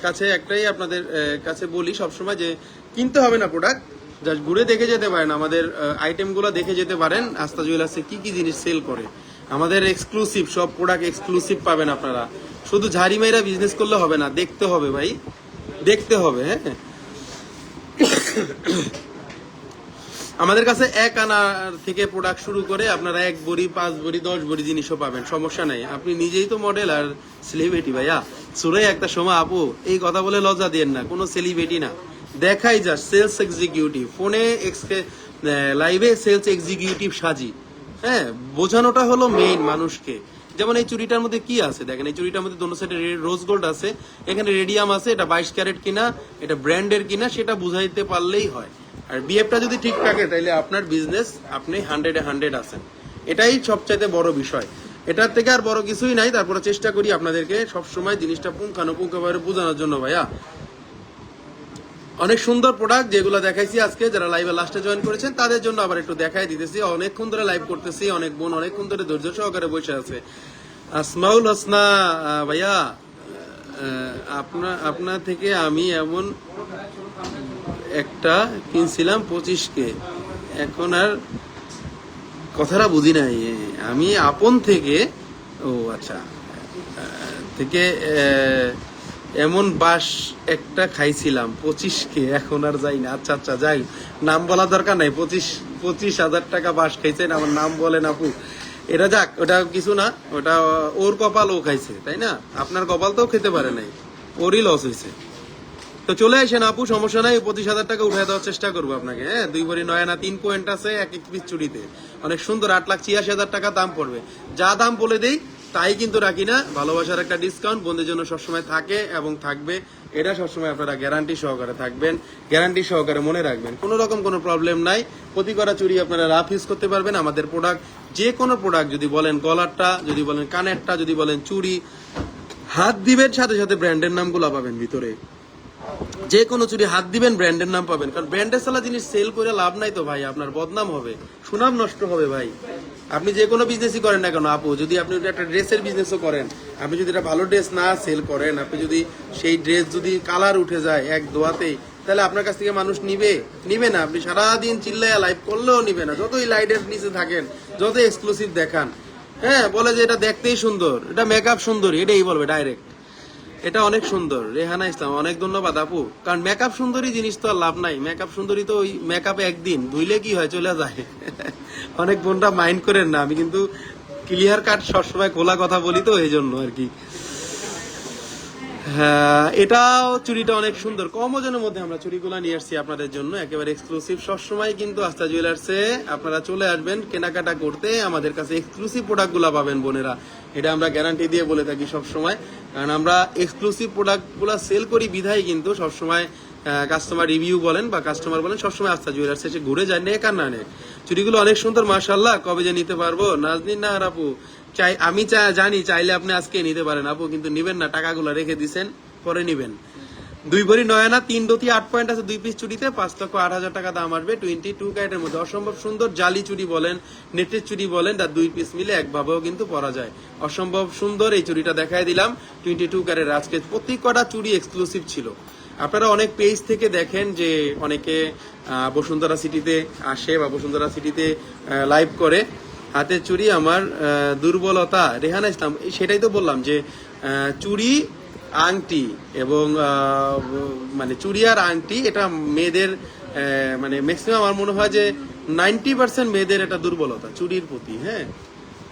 কাছে একটাই আপনাদের কাছে বলি সবসময় যে কিনতে হবে না প্রোডাক্ট, জাস্ট ঘুরে দেখে যেতে পারেন, আমাদের আইটেমগুলো দেখে যেতে পারেন আস্থা জুয়েলার্সে কি কি জিনিস সেল করে। আমাদের এক্সক্লুসিভ সব প্রোডাক্ট এক্সক্লুসিভ পাবেন আপনারা। শুধু ঝাড়ি মাইরা বিজনেস করলে হবে না, দেখতে হবে ভাই, দেখতে হবে। হ্যাঁ, আমাদের কাছে 1 আনা থেকে প্রোডাক্ট শুরু করে আপনারা 1 ভরি 5 ভরি 10 ভরি জিনিসও পাবেন, সমস্যা নাই। আপনি নিজেই তো মডেল আর সেলিব্রিটি ভাইয়া। সুরাই একটা সময় আপু এই কথা বলে লজ্জা দিয়েন না, কোনো সেলিব্রিটি না, দেখাই যা সেলস এক্সিকিউটিভ, ফোনে লাইভে সেলস এক্সিকিউটিভ সাজি। হ্যাঁ, বোঝানোটা হলো মেইন মানুষকে। যেমন এই চুরিটার মধ্যে কি আছে দেখেন, এই চুরিটার মধ্যে দোনো সাইডে রোজ গোল্ড আছে, এখানে রেডিয়াম আছে, এটা 22 ক্যারেট কিনা, এটা ব্র্যান্ডের কিনা সেটা বুঝাইতে পারলেই হয়। আর বিএফটা যদি ঠিক থাকে তাহলে আপনার বিজনেস আপনি 100-এ 100 আছেন, এটাই সবচাইতে বড় বিষয়। এটার থেকে আর বড় কিছুই নাই। তারপরে চেষ্টা করি আপনাদেরকে সবসময় জিনিসটা পুঙ্খানুপুঙ্খভাবে বোঝানোর জন্য। ভাইয়া অনেক সুন্দর প্রোডাক্ট যেগুলো দেখাইছি আজকে, যারা লাইভে লাস্টে জয়েন করেছেন তাদের জন্য আবার একটু দেখাই দিতেছি। অনেকক্ষণ ধরে লাইভ করতেছি, অনেক বোন অনেকক্ষণ ধরে ধৈর্য সহকারে বসে আছে। আসমাউল হোসনা ভাইয়া, আপনার থেকে আমি এমন একটা কিনছিলাম 25K, এখন আর কথাটা বুঝি নাই। আমি আপন থেকে, ও আচ্ছা, থেকে এমন বাস একটা খাইছিলাম 25K, এখন আর যাই না। আচ্ছা আচ্ছা, যাই, নাম বলা দরকার নাই। 25,000 টাকা বাস খাইছেন, আমার নাম বলেন আপু। এটা যাক, ওটা কিছু না, ওটা ওর কপাল, ও খাইছে, তাই না? আপনার কপাল তো খেতে পারে নাই, ওরই লস হয়েছে। তো চলে আসেন আপু, সমস্যা নাই, 25,000 টাকা উঠে দেওয়ার চেষ্টা করবো আপনাকে। হ্যাঁ, 2 ভরি নয়না, 3 পয়েন্ট আছে, এক এক পিস চুড়িতে, অনেক সুন্দর। 8,86,000 টাকা দাম পড়বে। যা দাম বলে দেই তাই কিন্তু রাখি না। ভালোবাসার একটা ডিসকাউন্ট বন্ধুদের জন্য সবসময় থাকে এবং থাকবে, এটা সবসময় আপনারা গ্যারান্টি সহকারে থাকবেন, গ্যারান্টি সহকারে মনে রাখবেন। কোনো রকম কোনো প্রবলেম নাই। প্রতি করা চুড়ি আপনারা রাফ ইউজ করতে পারবেন। আমাদের প্রোডাক্ট, যে কোনো প্রোডাক্ট, যদি বলেন গলারটা, যদি বলেন কানেরটা, যদি বলেন চুড়ি, হাত দিবেন সাথে সাথে ব্র্যান্ডের নামগুলো পাবেন ভিতরে। যে কোনো চুরি হাত দিবেন ব্র্যান্ডের নাম পাবেন, কারণ ব্র্যান্ডের সালা জিনিস সেল করে লাভ নাই তো ভাই, আপনার বদনাম হবে, সুনাম নষ্ট হবে ভাই। আপনি যে কোনো বিজনেসই করেন না কেন আপু, যদি আপনি একটা ড্রেসের বিজনেসও করেন, আপনি যদি একটা ভালো ড্রেস না সেল করেন, আপনি যদি সেই ড্রেস যদি কালার উঠে যায় এক দোয়াতেই, তাহলে আপনার কাছ থেকে মানুষ নিবে না। আপনি সারাদিন চিল্লাইয়া লাইভ করলেও নিবে না, যতই লাইটের নিচে থাকেন, যত এক্সক্লুসিভ দেখান। হ্যাঁ, বলে যে এটা দেখতেই সুন্দর, এটা মেকআপ সুন্দরী, এটাই বলবে ডাইরেক্ট, এটা অনেক সুন্দর। রেহানা ইসলাম, অনেক ধন্যবাদ আপু। কারণ মেকআপ সুন্দরী জিনিস তো আর লাভ নাই। মেকআপ সুন্দরী তো ওই মেকআপে একদিন ধুইলে কি হয়, চলে যায়। অনেক বোনরা মাইন্ড করেন না, আমি কিন্তু ক্লিয়ার কাট সবসময় খোলা কথা বলি, তো এই জন্য আর কি। হ্যাঁ, এটাও চুড়িটা অনেক সুন্দর। কম ওজনের মধ্যে আমরা চুড়িগুলো নিয়ে আসছি আপনাদের জন্য, একেবারে এক্সক্লুসিভ। সবসময় কিন্তু আস্থা জুয়েলার্সে আপনারা চলে আসবেন কেনাকাটা করতে, আমাদের কাছে এক্সক্লুসিভ প্রোডাক্টগুলো পাবেন বোনেরা, এটা আমরা গ্যারান্টি দিয়ে বলে থাকি সবসময়। কারণ আমরা এক্সক্লুসিভ প্রোডাক্টগুলো সেল করি বিধায় কিন্তু সবসময় কাস্টমার রিভিউ বলেন বা কাস্টমার বলেন, সবসময় আস্থা জুয়েলার্সে এসে ঘুরে যায়, নেক আর না নেক। চুড়িগুলো অনেক সুন্দর মাশাআল্লাহ। কবে যে নিতে পারবো? নাজনীন নাহার আপু, আমি জানি চাইলে আপনি আজকে নিতে পারেন আপু, কিন্তু নিবেন না, টাকাগুলো রেখে দিছেন, পরে নিবেন। 2 ভরি নয়না, 3 দতি 8 পয়েন্ট আছে 2 পিস চুড়িতে, 5,08,000 টাকা দাম আসবে। 22 ক্যারেটের মধ্যে অসম্ভব সুন্দর জালি চুড়ি বলেন, নেটের চুড়ি বলেন, তার 2 পিস মিলে একভাবেও কিন্তু পরা যায়। অসম্ভব সুন্দর এই চুড়িটা দেখাই দিলাম 22 ক্যারেট। আজকে প্রতি কটা চুড়ি এক্সক্লুসিভ ছিল। আপনারা অনেক পেজ থেকে দেখেন যে অনেকে বসুন্ধরা সিটিতে আসে বা বসুন্ধরা সিটিতে লাইভ করে। হাতের চুড়ি আমার দুর্বলতা। রেহানা ইসলাম, সেটাই তো বললাম যে চুড়ি, আংটি এবং মানে চুড়ি আর আংটি, এটা মেয়েদের মানে ম্যাক্সিমাম আমার মনে হয় যে 90% মেয়েদের এটা দুর্বলতা চুড়ির প্রতি। হ্যাঁ,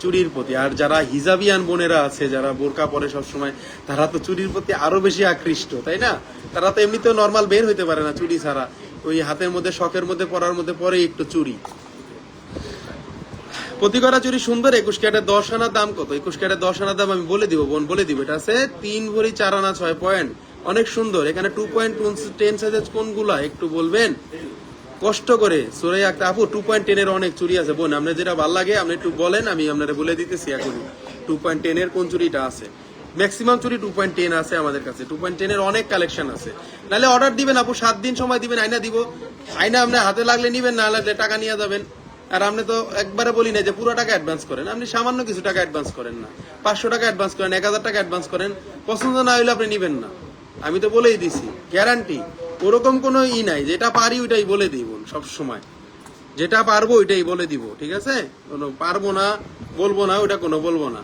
চুড়ির প্রতি। আর যারা হিজাবিয়ান বোনেরা আছে, যারা বোরকা পরে সবসময়, তারা তো চুড়ির প্রতি আরো বেশি আকৃষ্ট, তাই না? তারা তো এমনিতেও নর্মাল বের হইতে পারে না চুড়ি ছাড়া, ওই হাতের মধ্যে শখের মধ্যে পরার মধ্যে পরে একটু চুড়ি। প্রতি করা চুরি সুন্দর। 21 ক্যারেটের 10 আনার দাম কত? 21 ক্যারেটের 10 আনার দাম আমি বলে দিব বোন, বলে দিব। এটা আছে 3 ভরি 4 আনা 6 পয়েন্ট, অনেক সুন্দর। এখানে 2.10 সাইজের কোনগুলা একটু বলবেন কষ্ট করে। সুরাই আক্তার আপু, 2.10 এর অনেক চুরি আছে বোন, আপনার যেটা ভালো লাগে আপনি একটু বলেন, আমি আপনারা বলে দিতেছি এখনই 2.10 এর কোন চুরিটা আছে। ম্যাক্সিমাম চুরি 2.10 আছে আমাদের কাছে, 2.10 এর অনেক কালেকশন আছে। নাহলে অর্ডার দিবেন আপু, 7 দিন সময় দিবেন, আয়না দিব, আয়না আপনার হাতে লাগলে নিবেন, না লাগলে টাকা নিয়ে যাবেন। আর আপনি তো একবারে বলি না যে পুরো টাকা অ্যাডভান্স করেন, আপনি সামান্য কিছু টাকা অ্যাডভান্স করেন না, 500 টাকা অ্যাডভান্স করেন, 1000 টাকা অ্যাডভান্স করেন, পছন্দ না হইলে আপনি নিবেন না। আমি তো বলেই দিছি, গ্যারান্টি। ওরকম কোনো নাই, যেটা পারি ওইটাই বলে দিব সব সময়, যেটা পারবো ওইটাই বলে দিব, ঠিক আছে? কোনো পারবো না বলবো না, ওটা কোনো বলবো না।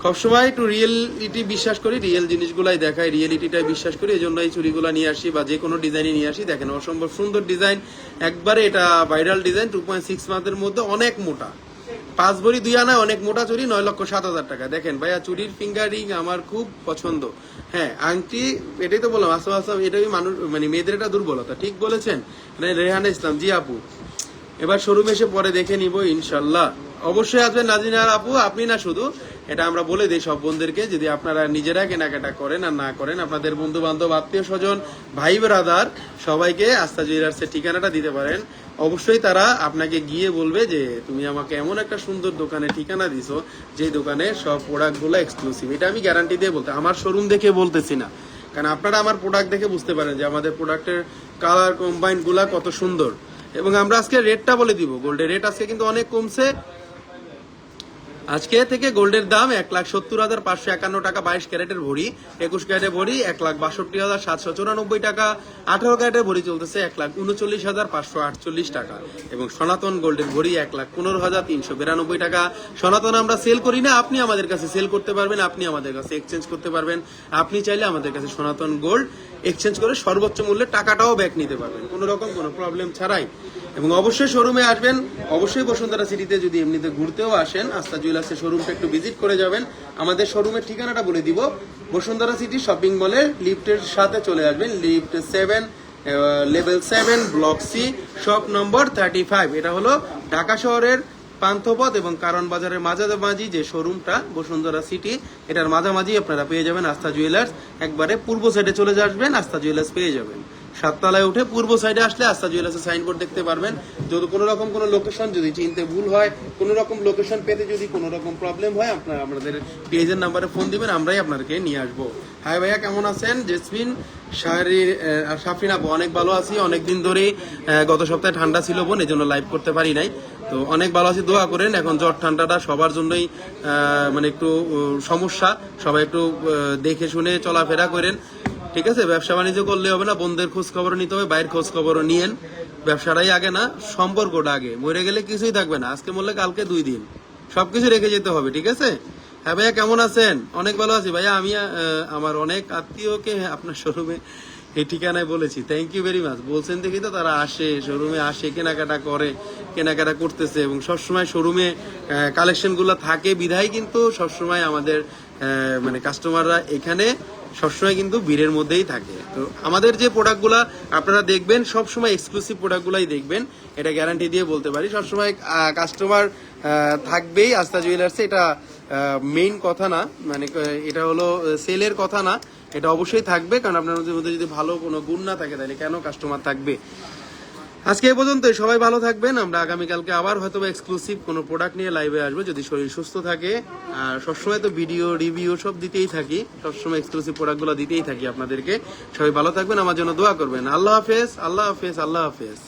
সবসময় একটু রিয়েলিটি বিশ্বাস করি, রিয়েল জিনিসগুলাই দেখাই, রিয়েলিটিটাই বিশ্বাস করি, এই জন্য এই চুড়িগুলা নিয়ে আসি বা যে কোনো ডিজাইনই নিয়ে আসি। দেখেন অসম্ভব সুন্দর ডিজাইন, একবারে এটা ভাইরাল ডিজাইন। 2.6 মাসের মধ্যে অনেক মোটা, 5 ভরি 2 আনায় অনেক মোটা চুড়ি, 9,07,000 টাকা। দেখেন ভাইয়া, চুড়ির ফিঙ্গারিং আমার খুব পছন্দ। হ্যাঁ, আংটি, এটাই তো বললাম আসো আসো, এটাই মানুষ মানে মেয়েদের এটা দুর্বলতা, ঠিক বলেছেন রেহানা ইসলাম। জি আপু, এবার শোরুমে এসে পরে দেখে নিব ইনশাল্লাহ। অবশ্যই আসবেন নাজিনার আপু, আপনি না শুধু, এটা আমরা বলে দিই সব বন্ধুদেরকে, যদি আপনারা নিজেরা কেনাকাটা করেন আর না করেন, আপনাদের বন্ধু বান্ধব, আত্মীয় স্বজন, ভাই ব্রাদার সবাইকে আস্থা জুয়েলার্সের ঠিকানাটা দিতে পারেন। অবশ্যই তারা আপনাকে গিয়ে বলবে যে তুমি আমাকে এমন একটা সুন্দর দোকানে ঠিকানা দিছো, যে দোকানে সব প্রোডাক্টগুলো এক্সক্লুসিভ। এটা আমি গ্যারান্টি দিয়ে বলতে, আমার শোরুম দেখে বলতেছি না, কারণ আপনারা আমার প্রোডাক্ট দেখে বুঝতে পারেন যে আমাদের প্রোডাক্টের কালার কম্বাইন গুলা কত সুন্দর। এবং আমরা আজকে রেটটা বলে দিব, গোল্ডের রেট আজকে কিন্তু অনেক কমছে। আজকে থেকে গোল্ডের দাম 1,70,551 টাকা, 22 ক্যারেটের ভরি, 21 ক্যারেটের ভরি 1,62,794 টাকা, 18 ক্যারেটের ভরি চলতেছে 1,39,548 টাকা এবং সনাতন গোল্ডের ভরি 1,15,392 টাকা। সনাতন আমরা সেল করি না, আপনি আমাদের কাছে সেল করতে পারবেন, আপনি আমাদের কাছে এক্সচেঞ্জ করতে পারবেন, আপনি চাইলে আমাদের কাছে সনাতন গোল্ড এক্সচেঞ্জ করে সর্বোচ্চ মূল্যে টাকাটাও ব্যাক নিতে পারবেন কোনো রকম কোনো প্রবলেম ছাড়াই। এবং অবশ্যই শোরুমে আসবেন, অবশ্যই বসুন্ধরা সিটিতে যদি এমনিতে ঘুরতেও আসেন আস্থা জুয়েলার্সের শোরুমটা একটু ভিজিট করে যাবেন। আমাদের শোরুমের ঠিকানাটা বলে দিব, বসুন্ধরা সিটি শপিং মলের লিফটের সাথে চলে আসবেন, lift 7 level 7 block C shop number 35। এটা হলো ঢাকা শহরের পান্থপথ এবং কারণ বাজারের মাঝামাঝি যে শোরুমটা বসুন্ধরা সিটি, এটার মাঝামাঝি আপনারা পেয়ে যাবেন আস্থা জুয়েলার্স। একবারে পূর্ব সাইডে চলে আসবেন, আস্থা জুয়েলার্স পেয়ে যাবেন। 7 তলায় উঠে পূর্ব সাইডে আসলে আস্থা জুয়েলার্সের সাইনবোর্ড দেখতে পারবেন। যদি কোনো রকম কোনো লোকেশন যদি চিনতে ভুল হয়, কোনো রকম লোকেশন পেতে যদি কোনো রকম প্রবলেম হয়, আপনারা আমাদের পেজের নাম্বারে ফোন দিবেন, আমরাই আপনাদেরকে নিয়ে আসবো। হাই ভাইয়া, কেমন আছেন? জেসমিন সাফরিন আপু, অনেক ভালো আছি। অনেকদিন ধরেই গত সপ্তাহে ঠান্ডা ছিল বোন, এই জন্য লাইভ করতে পারি নাই। তো অনেক ভালো আছি, দোয়া করেন। এখন জ্বর ঠান্ডাটা সবার জন্যই মানে একটু সমস্যা, সবাই একটু দেখে শুনে চলাফেরা করেন, ঠিক আছে? ব্যবসা বাণিজ্য করলে হবে না, বন্ধের খোঁজ খবর নিতে হবে, বাইরের খোঁজ খবরও নিয়েন। ব্যবসাটাই আগে না, সম্পর্কটা আগে। মরে গেলে কিছুই থাকবে না, আজকে মরলে কালকে 2 দিন, সবকিছু রেখে যেতে হবে, ঠিক আছে? হ্যাঁ ভাইয়া, কেমন আছেন? অনেক ভালো আছি ভাইয়া। আমি আমার অনেক আত্মীয়কে আপনার শোরুমে এই ঠিকানায় বলেছি। Thank you very much. বলছেন দেখি তো তারা আসে, শোরুমে আসে, কেনাকাটা করে, কেনাকাটা করতেছে এবং সবসময় শোরুমে কালেকশনগুলো থাকে বিধায় কিন্তু সবসময় আমাদের মানে কাস্টমাররা এখানে সবসময় কিন্তু ভিড়ের মধ্যেই থাকে। তো আমাদের যে প্রোডাক্টগুলা আপনারা দেখবেন সবসময় এক্সক্লুসিভ প্রোডাক্টগুলাই দেখবেন, এটা গ্যারান্টি দিয়ে বলতে পারি। সবসময় কাস্টমার থাকবেই আস্থা জুয়েলার্সে, এটা মেইন কথা না, মানে এটা হলো সেলের কথা না, এটা অবশ্যই থাকবে। কারণ আপনার মধ্যে যদি ভালো কোনো গুণ না থাকে তাহলে কেন কাস্টমার থাকবে? আজকে এই পর্যন্তই, সবাই ভালো থাকবেন। আমরা আগামীকালকে আবার হয়তো এক্সক্লুসিভ কোনো প্রোডাক্ট নিয়ে লাইভে আসবো যদি শরীর সুস্থ থাকে। আর সবসময় তো ভিডিও রিভিউ সব দিতেই থাকি, সবসময় এক্সক্লুসিভ প্রোডাক্টগুলো দিতেই থাকি আপনাদেরকে। সবাই ভালো থাকবেন, আমার জন্য দোয়া করবেন। আল্লাহ হাফেজ, আল্লাহ হাফেজ, আল্লাহ হাফেজ।